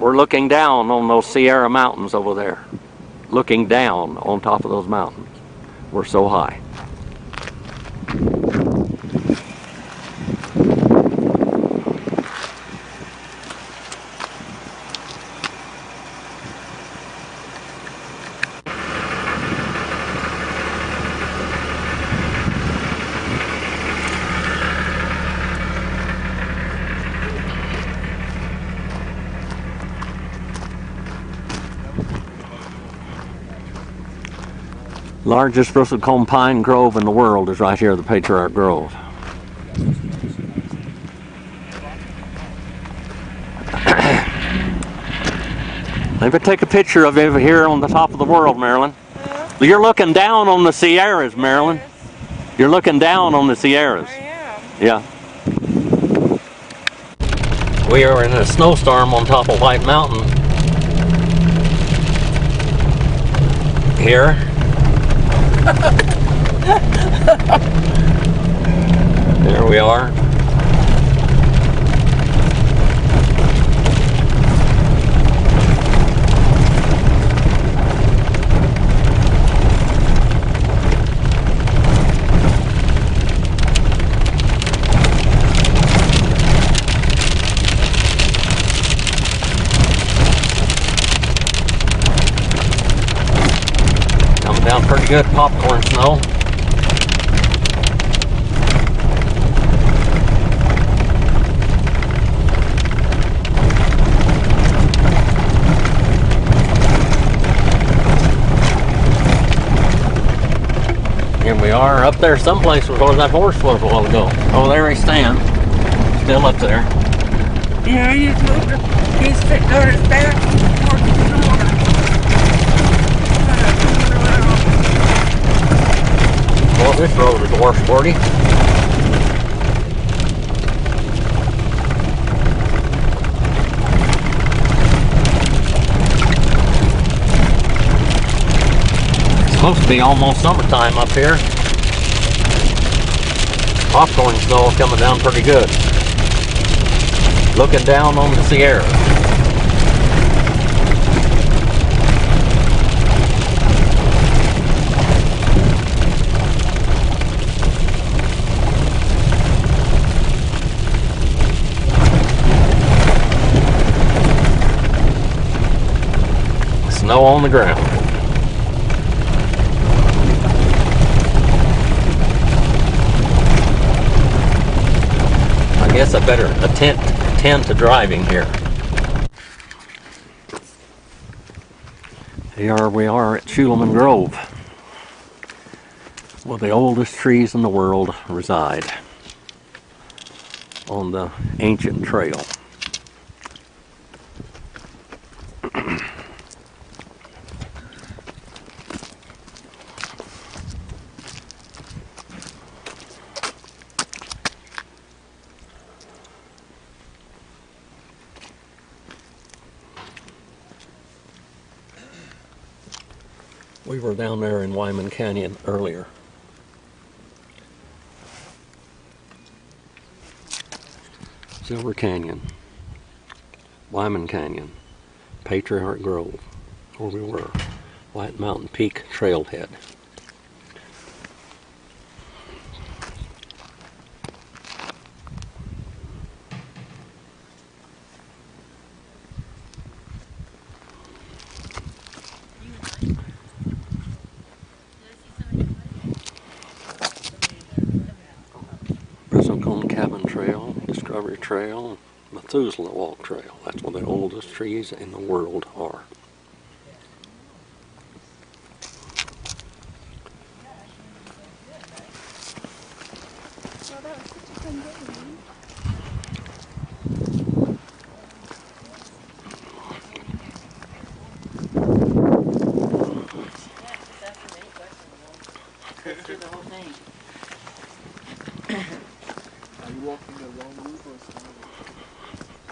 We're looking down on those Sierra Mountains over there. Looking down on top of those mountains. We're so high. Largest bristlecone pine grove in the world is right here, the Patriarch Grove. Let me take a picture of it here on the top of the world, Marilyn. You're looking down on the Sierras, Marilyn. You're looking down on the Sierras. I am. Yeah. We are in a snowstorm on top of White Mountain. Here. There we are. Coming down pretty good popcorn snow. Here we are, up there someplace where that horse was a while ago. Oh, there he stands. Still up there. Yeah, he's sitting on his back towards the door. Well, this road is worse, 40. Supposed to be almost summertime up here. Popcorn snow coming down pretty good. Looking down on the Sierra. Snow on the ground. I guess I better attend to driving here. Here we are at Schuleman Grove, where the oldest trees in the world reside, on the ancient trail. We were down there in Wyman Canyon earlier. Silver Canyon, Wyman Canyon, Patriarch Grove, where we were, White Mountain Peak Trailhead. Cabin Trail, Discovery Trail, Methuselah Walk Trail. That's where the oldest trees in the world are.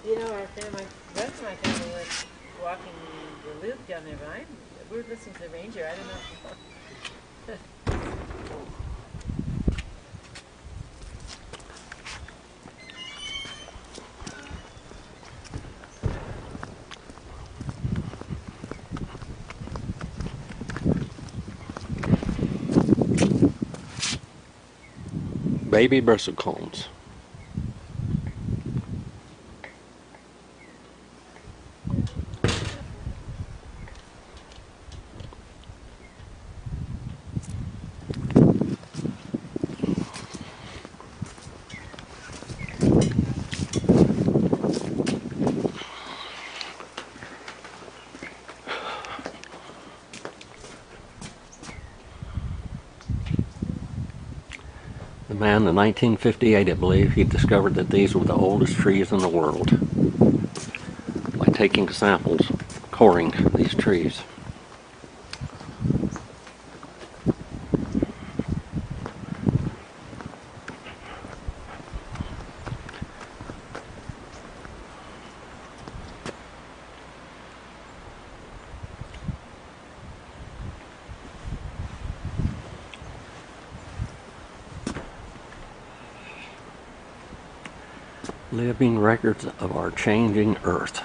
You know, our family, the rest of my family was walking the loop down there, but we were listening to the ranger. I don't know. Baby bristlecombs. The man in 1958, I believe, he discovered that these were the oldest trees in the world by taking samples, coring these trees. Living records of our changing earth.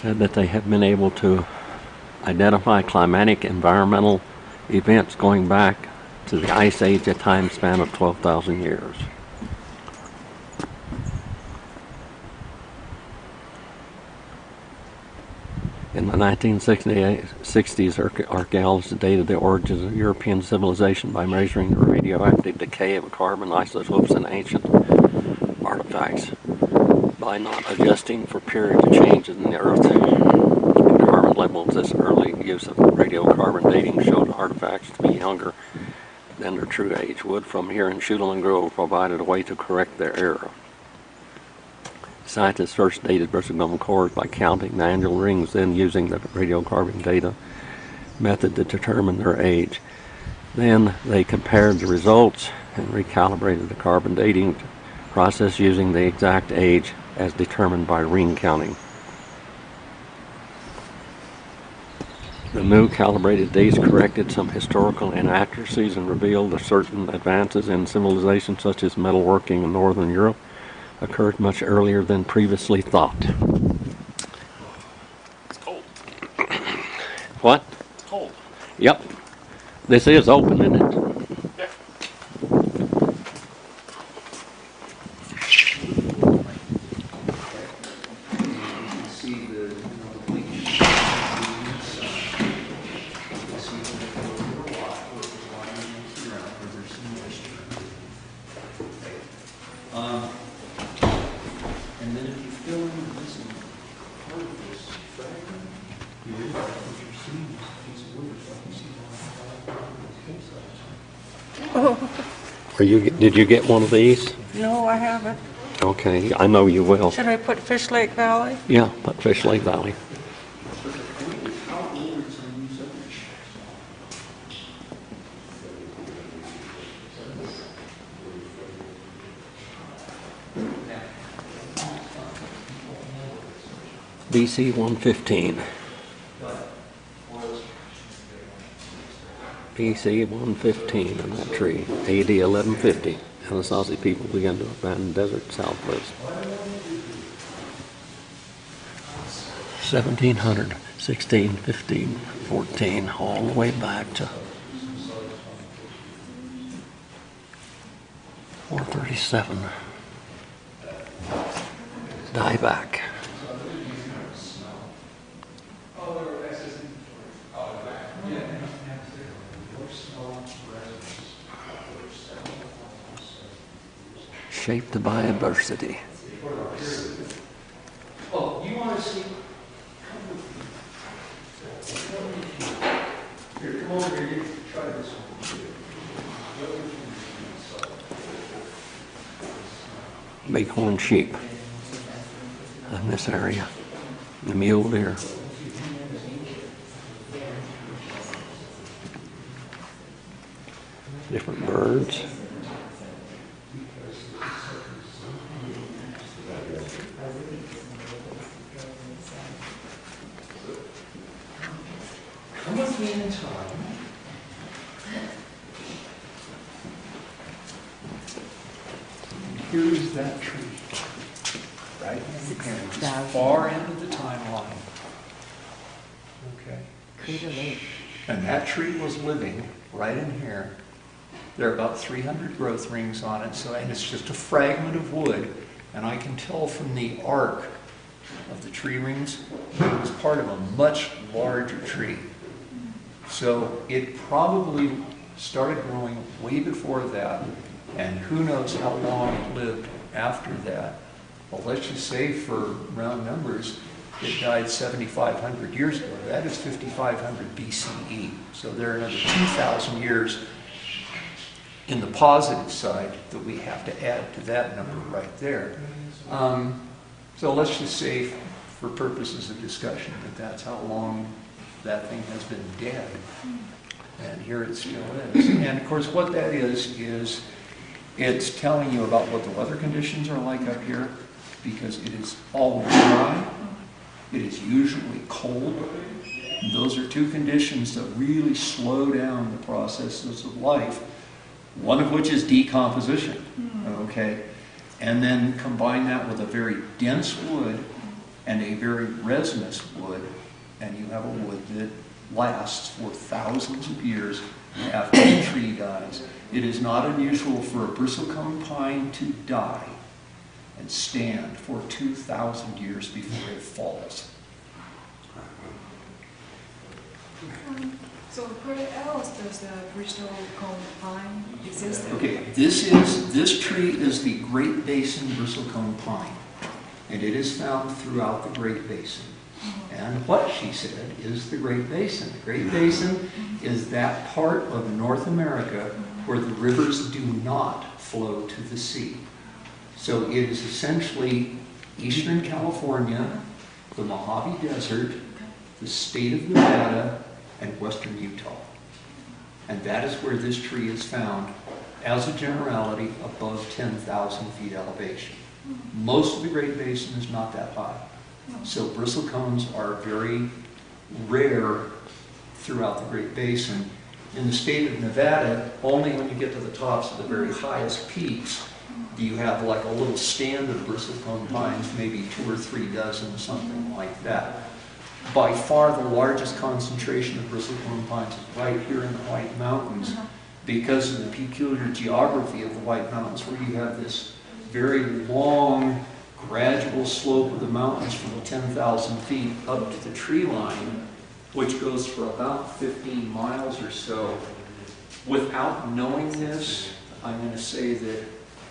Said that they have been able to identify climatic environmental events going back to the Ice Age, a time span of 12,000 years. In the 1960s, archaeologists dated the origins of European civilization by measuring the radioactive decay of carbon isotopes in ancient artifacts. By not adjusting for period of changes in the Earth and carbon levels, this early use of radiocarbon dating showed artifacts to be younger than their true age. Wood from here in Schuleman Grove provided a way to correct their error. Scientists first dated bristlecone cores by counting the annual rings, then using the radiocarbon data method to determine their age. Then they compared the results and recalibrated the carbon dating Process using the exact age as determined by ring counting. The new calibrated dates corrected some historical inaccuracies and revealed that certain advances in civilization, such as metalworking in Northern Europe, occurred much earlier than previously thought. It's cold. What? It's cold. Yep. This is open, isn't it? Yeah. And then if you fill in the missing part of this fragment, you realize what you're seeing is a piece of wood, it's like you see on the hillside. Did you get one of these? No, I haven't. Okay, I know you will. Should I put Fish Lake Valley? Yeah, but Fish Lake Valley. How old is the new subject? BC 115. BC 115 in that tree. AD 1150. And the Sausage people began to abandon desert southwest. 1700, 16, 15, 14, all the way back to 437. Die back. Shaped by adversity. Oh, you want to see? Here, come over here. You try this one. Bighorn sheep in this area. The mule deer. Different birds. Come with me in time. Here is that tree. Right here. As far into the timeline. Okay. Crater Lake. And that tree was living right in here. There are about 300 growth rings on it, so and it's just a fragment of wood. And I can tell from the arc of the tree rings, it was part of a much larger tree. So it probably started growing way before that, and who knows how long it lived after that. Well, let's just say for round numbers, it died 7,500 years ago. That is 5,500 BCE. So there are another 2,000 years in the positive side that we have to add to that number right there. So let's just say, for purposes of discussion, that that's how long that thing has been dead. And here it still is. And of course, what that is it's telling you about what the weather conditions are like up here, because it is always dry. It is usually cold. And those are two conditions that really slow down the processes of life, one of which is decomposition. Okay? And then combine that with a very dense wood and a very resinous wood, and you have a wood that lasts for thousands of years after the tree dies. It is not unusual for a bristlecone pine to die and stand for 2,000 years before it falls. So where else does the bristlecone pine exist? Okay, this tree is the Great Basin bristlecone pine, and it is found throughout the Great Basin. And what she said is the Great Basin. The Great Basin is that part of North America where the rivers do not flow to the sea. So it is essentially eastern California, the Mojave Desert, the state of Nevada, and western Utah. And that is where this tree is found as a generality, above 10,000 feet elevation. Most of the Great Basin is not that high. So bristlecones are very rare throughout the Great Basin. In the state of Nevada, only when you get to the tops of the very highest peaks do you have like a little stand of bristlecone pines, maybe 2 or 3 dozen, something like that. By far the largest concentration of bristlecone pines is right here in the White Mountains because of the peculiar geography of the White Mountains, where you have this very long, gradual slope of the mountains from 10,000 feet up to the tree line, which goes for about 15 miles or so. Without knowing this, I'm going to say that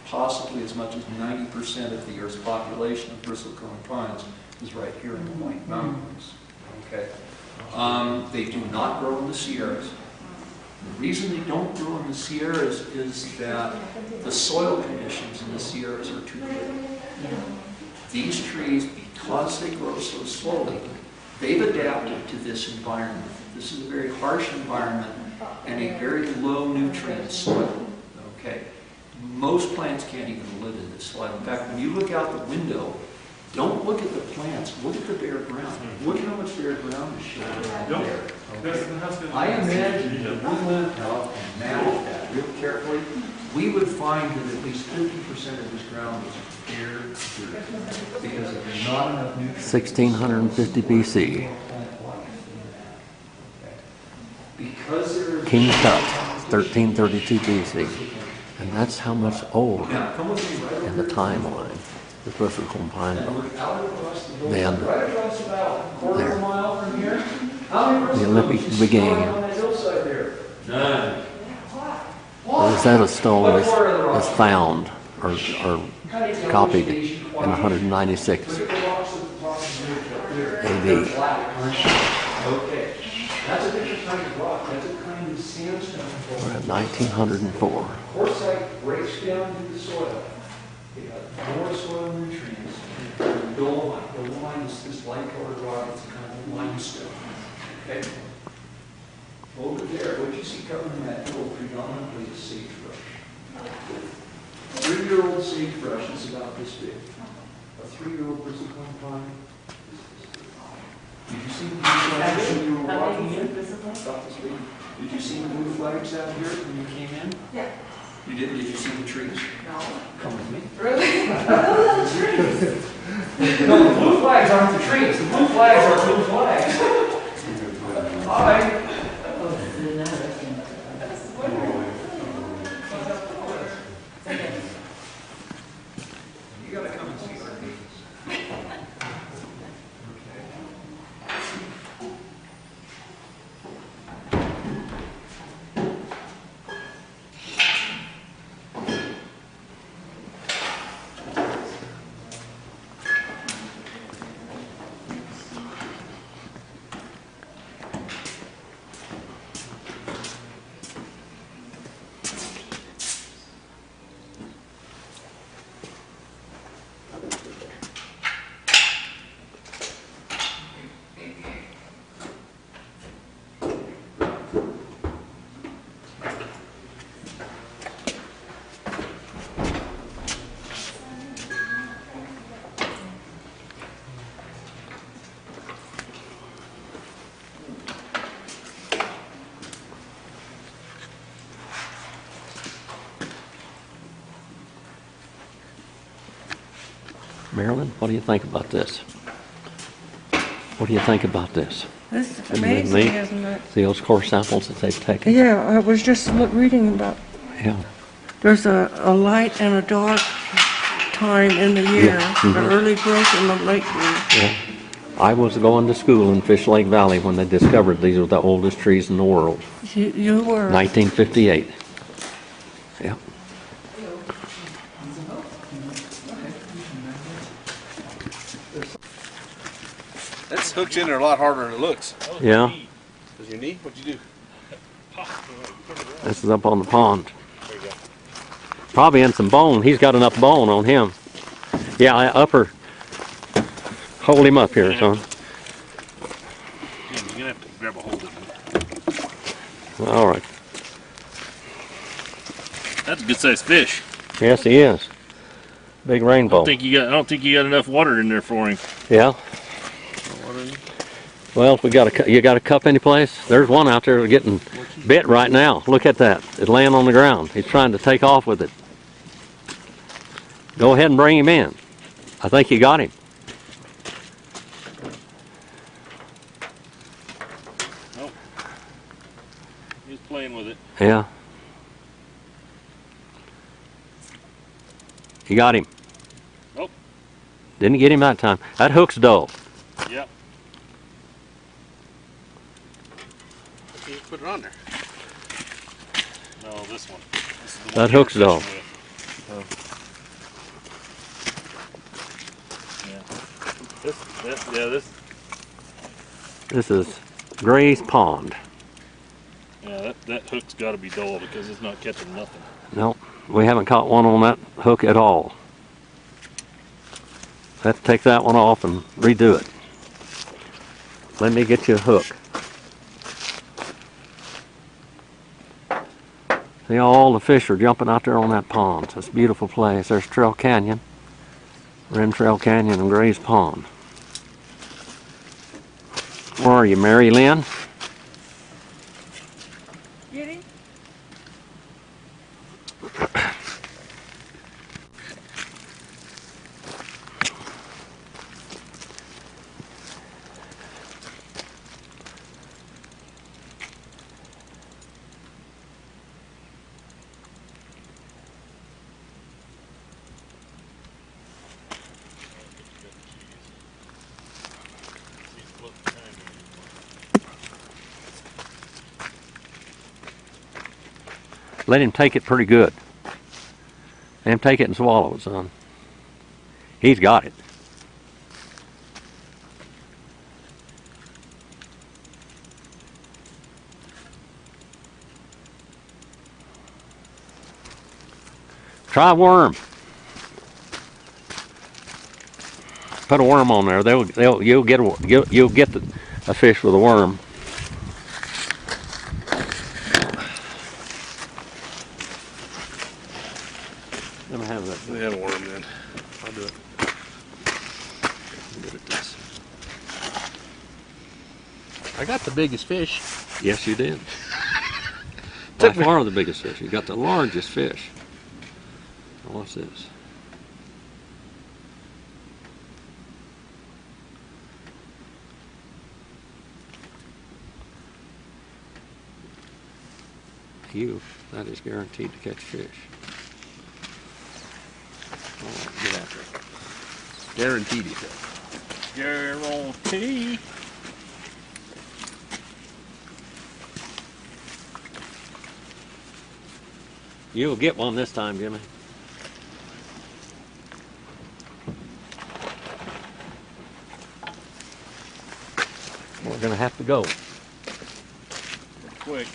possibly as much as 90% of the Earth's population of bristlecone pines is right here in the White Mountains. Okay. They do not grow in the Sierras. The reason they don't grow in the Sierras is that the soil conditions in the Sierras are too good. These trees, because they grow so slowly, they've adapted to this environment. This is a very harsh environment and a very low nutrient soil. Okay. Most plants can't even live in this soil. In fact, when you look out the window, don't look at the plants, look at the bare ground. Look at how much bare ground is showing out there. Okay. I imagine that we went out and mapped that real carefully, we would find that at least 50% of this ground was bare dirt because there's not enough nutrients. 1650 BC. Because there is King Tut, 1332 BC. And that's how much older in the timeline the bristlecone pine than there. The Olympic began. Rosetta Stone is found or copied in 196 AD. Okay. That's a different kind of rock. That's a kind of sandstone. We're at 1904. Quartzite breaks down into the soil. They got more soil nutrients. And dolomite. Dolomite is this light-colored rock. It's a kind of limestone. Okay. Over there, what you see covering that hill predominantly is sagebrush. 3-year-old sagebrush is about this big. A 3-year-old bristlecone pine. Did you see the blue flags when you were walking in? About this big. Did you see the blue flags out here when you came in? Yeah. You didn't? Did you see the trees? No. Come with me. Really? No, the blue flags aren't the trees. The blue flags are blue flags. Hi. You gotta come and see our meetings. Marilyn, what do you think about this? What do you think about this? This is Isn't it amazing, neat? isn't it? See those core samples that they've taken? Yeah, I was just reading about, Yeah. there's a light and a dark time in the year, Yeah, the early growth and the late growth. Yeah. I was going to school in Fish Lake Valley when they discovered these were the oldest trees in the world. You were. 1958. Yeah. That's hooked in there a lot harder than it looks. Yeah. Is your knee? What'd you do? This is up on the pond. Probably in some bone. He's got enough bone on him. Yeah, upper. Hold him up here, son. You're gonna have to grab a hold of it. All right. That's a good sized fish. Yes, he is. Big I rainbow. don't think you got enough water in there for him. Yeah. Well, you got a cup any place? There's one out there getting bit right now. Look at that. It's laying on the ground. He's trying to take off with it. Go ahead and bring him in. I think you got him. Nope. He's playing with it. Yeah. You got him. Nope. Didn't get him that time. That hook's dull. Yep. Can't put it on there. No, this one. This is the That one you were hook's dull. fishing with. This is Gray's Pond. That hook's got to be dull because it's not catching nothing. No, we haven't caught one on that hook at all. Let's take that one off and redo it. Let me get you a hook. See, all the fish are jumping out there on that pond. It's a beautiful place. There's Trail Canyon, Rim Trail Canyon and Gray's Pond. Where are you, Mary Lynn? Get him? Let him take it pretty good. Let him take it and swallow it, son. He's got it. Try worm. Put a worm on there. You'll get a fish with a worm. Let me have that. We have a worm then. I'll do it. I'm good at this. I got the biggest fish. Yes, you did. By far the biggest fish. You got the largest fish. Now, what's this? That is guaranteed to catch fish. All right, get after it. Guaranteed, he said. Guarantee. You'll get one this time, Jimmy. We're gonna have to go. Quick.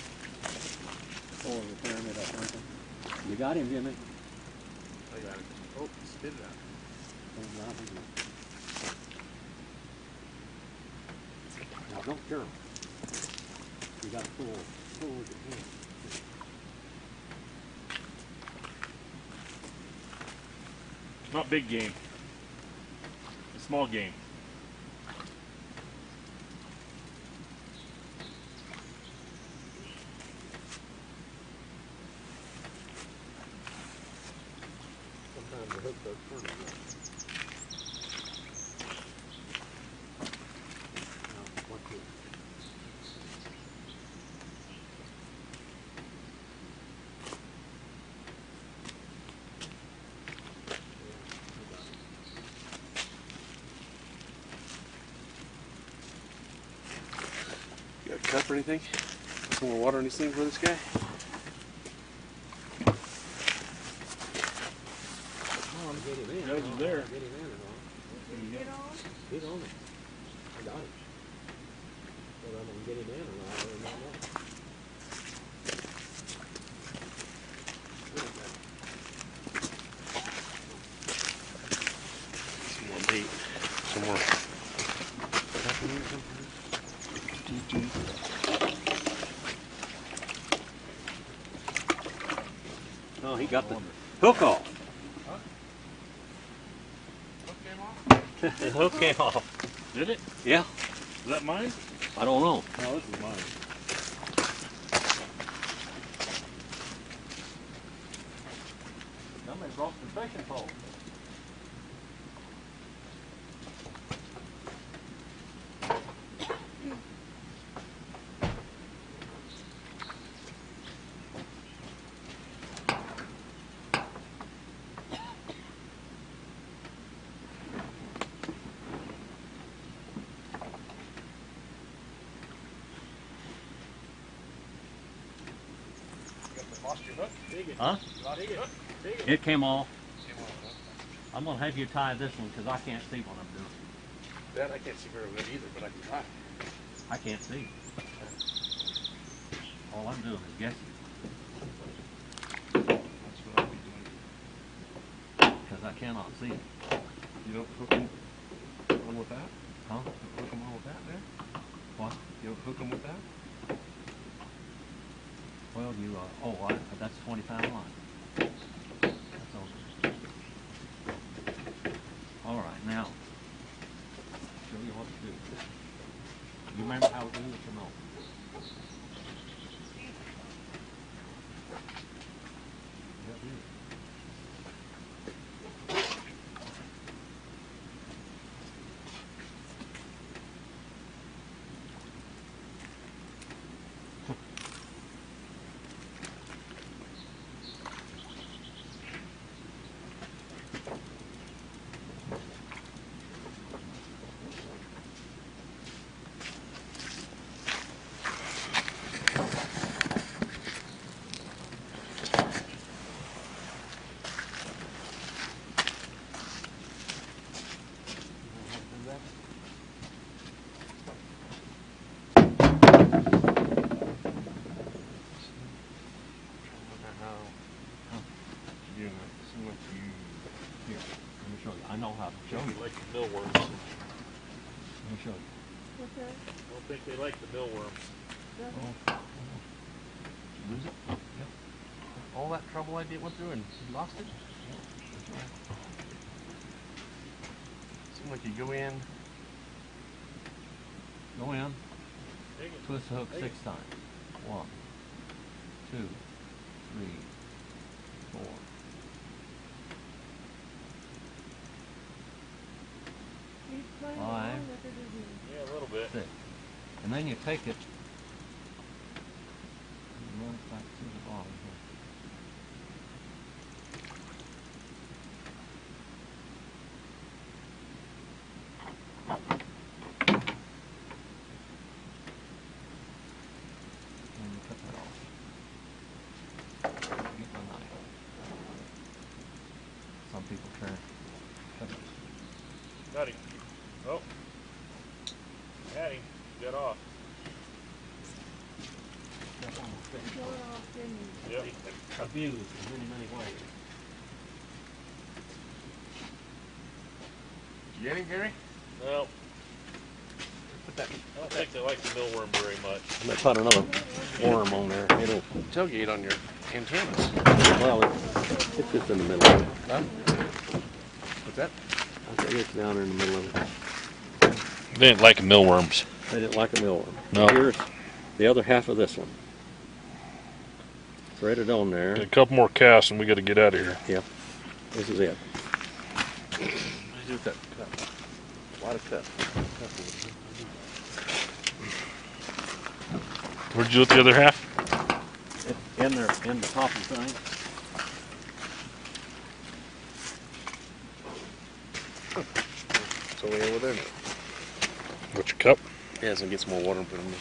You got him, Jimmy. I got it. Oh, spit it out. Now don't stir him. You gotta pull with your hand. It's not big game. It's small game. Sometimes the hook does turn it. Now, watch it. You got a cup or anything? Some more water on these things for this guy? Get him in. Judge is there. Get him in and all. He's on it. I got him. Whether I'm gonna get him in or not, I don't know. Some more bait. Some more. Oh, he got the hook off. The hook came off. Did it? Yeah. Is that mine? I don't know. No, this is mine. Somebody broke the fishing pole. Lost your hook? Huh? Lost your hook? It came off. I'm gonna have you tie this one because I can't see what I'm doing. That I can't see very well either, but I can try. I can't see. All I'm doing is guessing That's what I'll be doing. because I cannot see it. You don't hook them on with that? Huh? Hook them on with that there? What? You don't hook them with that? Well, you that's 20-pound line. That's over. All right, now show you what to do. You remember how to do it or no? Here, let me show you. I know how to show you. Like the millworms. Let me show you. Okay. I don't think they like the millworms. Lose it? Yep. All that trouble I went through and you lost it? Seems like you go in. Go in. Take it. Twist the hook Take 6 times. 1, 2, 3, 4. Five. Yeah, a little bit. 6. And then you take it and run it back to the bottom here. And you cut that off. Get my knife. Some people turn. Cut it. Got him. Oh. Got him. Got off. Cut on the fish. Yep. Abused in many, many ways. Did you get him, Gary? No, Put that I don't think they like the millworm very much. I'm gonna put another worm on there. It'll, tailgate on your antennas. well, it's just in the middle of it. Huh? What's that? I think it's down in the middle of it. They didn't like millworms. They didn't like a millworm. No. Here's the other half of this one. Thread it on there. A couple more casts and we got to get out of here. Yep. This is it. Do that. Cut. A lot of cut. Where'd you do the other half? In there, in the top of the thing. It's only over there now. What's your cup? Yeah, so get some more water and put them in.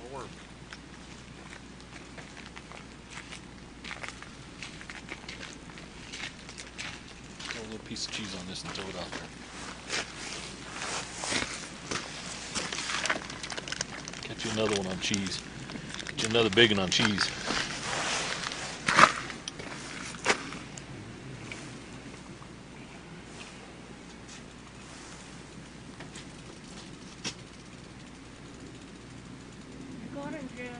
a worm. Throw a little piece of cheese on this and throw it out there. Catch you another one on cheese. Catch you another big one on cheese. Got him, Jim.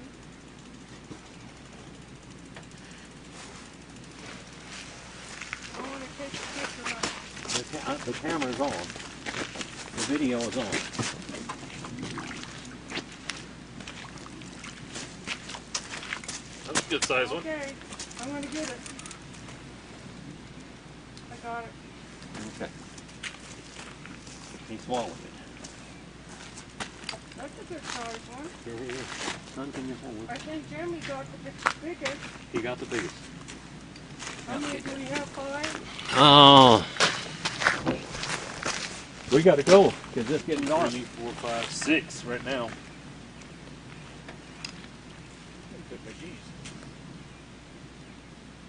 I want to take a picture of it. The camera's on. The video is on. That's a good size one. Okay, I'm going to get it. I got it. Okay. He swallowed it. That's a good size one. Here he is. Son, can you hold I it? think Jimmy got the biggest. He got the biggest. How many do we have? 5? Oh. We gotta go, because it's getting dark. 3, 4, 5, 6 right now. Cook my cheese.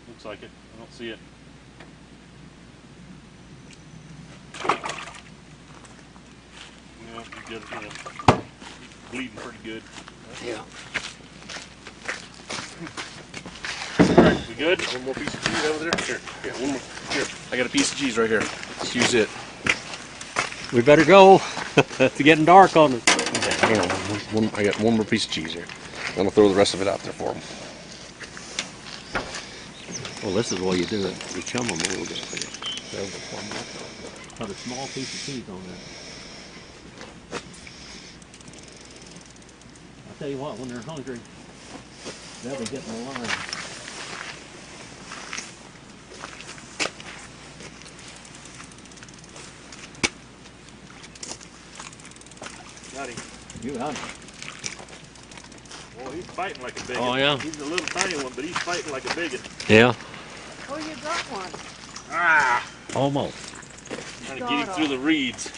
Looks like it. I don't see it. Yeah, you get it. Yeah. Bleeding pretty good. Yeah. Alright, we good? One more piece of cheese over there. Here, yeah, one more. Here, I got a piece of cheese right here. Let's use it. We better go. It's getting dark on us. I don't know. I got one more piece of cheese here. I'm gonna throw the rest of it out there for them. Well, this is what you do it. You chum them a little bit. Put a small piece of cheese on there. I'll tell you what, when they're hungry, they'll be getting the line. Got him. You got it. Well, he's fighting like a big Oh, one. yeah? He's a little tiny one, but he's fighting like a big one. Yeah, Oh, you got one. Ah! almost. Trying to get him through the reeds.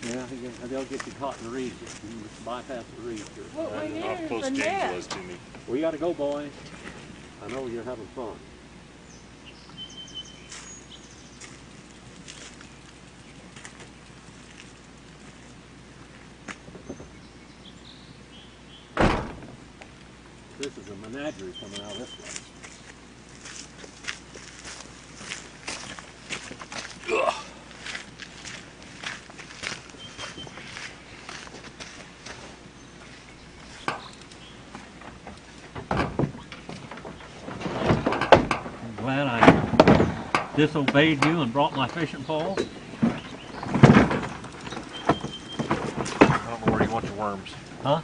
Yeah, they'll get you caught in the reeds. You bypass the reeds. What we I don't know how need is close the James net. was to me. We gotta go, boys. I know you're having fun. This is a menagerie coming out this way. Ugh. I'm glad I disobeyed you and brought my fishing pole. I don't know where you want your worms. Huh? I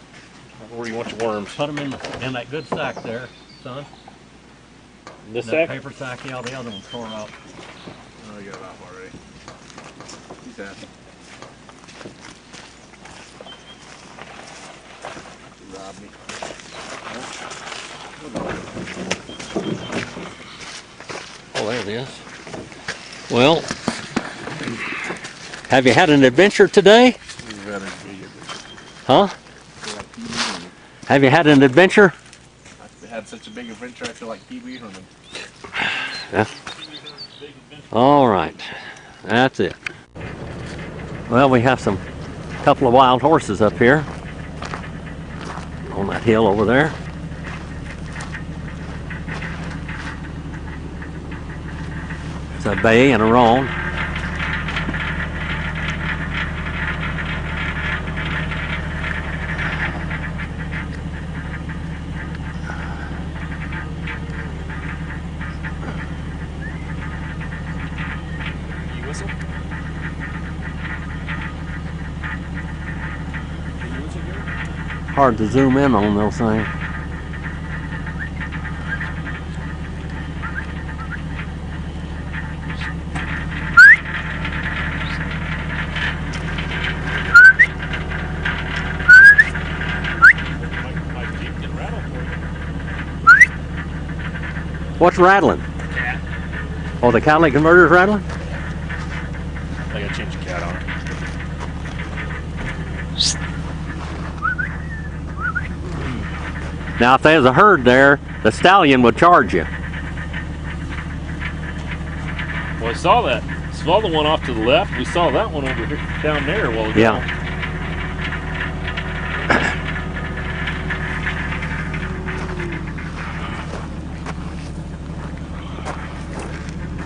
don't know where you want your worms. Put them in that good sack there, son. This That sack? paper sack, yeah, the other one's tore out. Oh, I got it off already. He's happy. You robbed me. Oh, there it is. Well, have you had an adventure today? You'd rather be here. Huh? Have you had an adventure? I've had such a big adventure, I feel like Pee Wee Herman. Yeah. All right. That's it. Well, we have some couple of wild horses up here on that hill over there. It's a bay and a roan. You whistle? Can you whistle here? Hard to zoom in on those things. My Jeep can rattle for you. What's rattling? Oh, the catalytic converter's rattling? I gotta change the cat on it. Now, if there's a herd there, the stallion would charge you. Well, I saw that. Saw the one off to the left. We saw that one over here, down there a while ago. Yeah.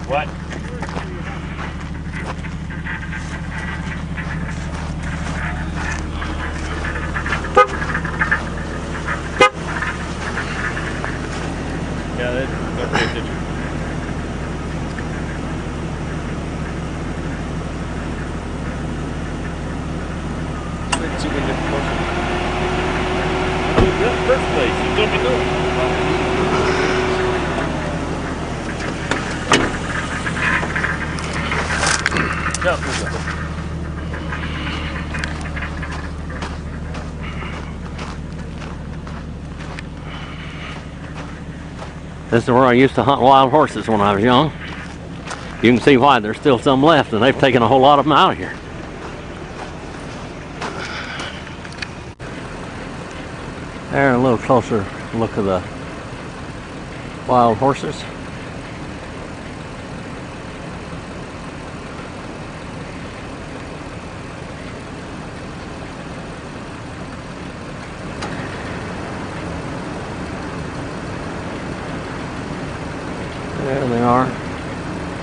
What? Yeah, that's a good picture. Let's see if we can get closer. That first place, you told me no. Yeah, please go. This is where I used to hunt wild horses when I was young. You can see why there's still some left, and they've taken a whole lot of them out of here. There, a little closer look of the wild horses. There they are.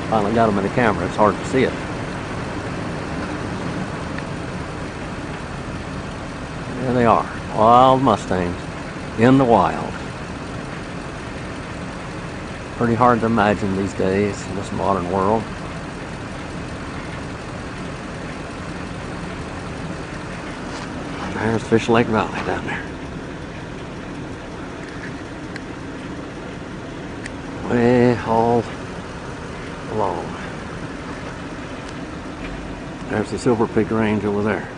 Finally got them in the camera. It's hard to see it. There they are. Wild Mustangs in the wild. Pretty hard to imagine these days in this modern world. There's Fish Lake Valley down there. Way all along. There's the Silver Peak Range over there.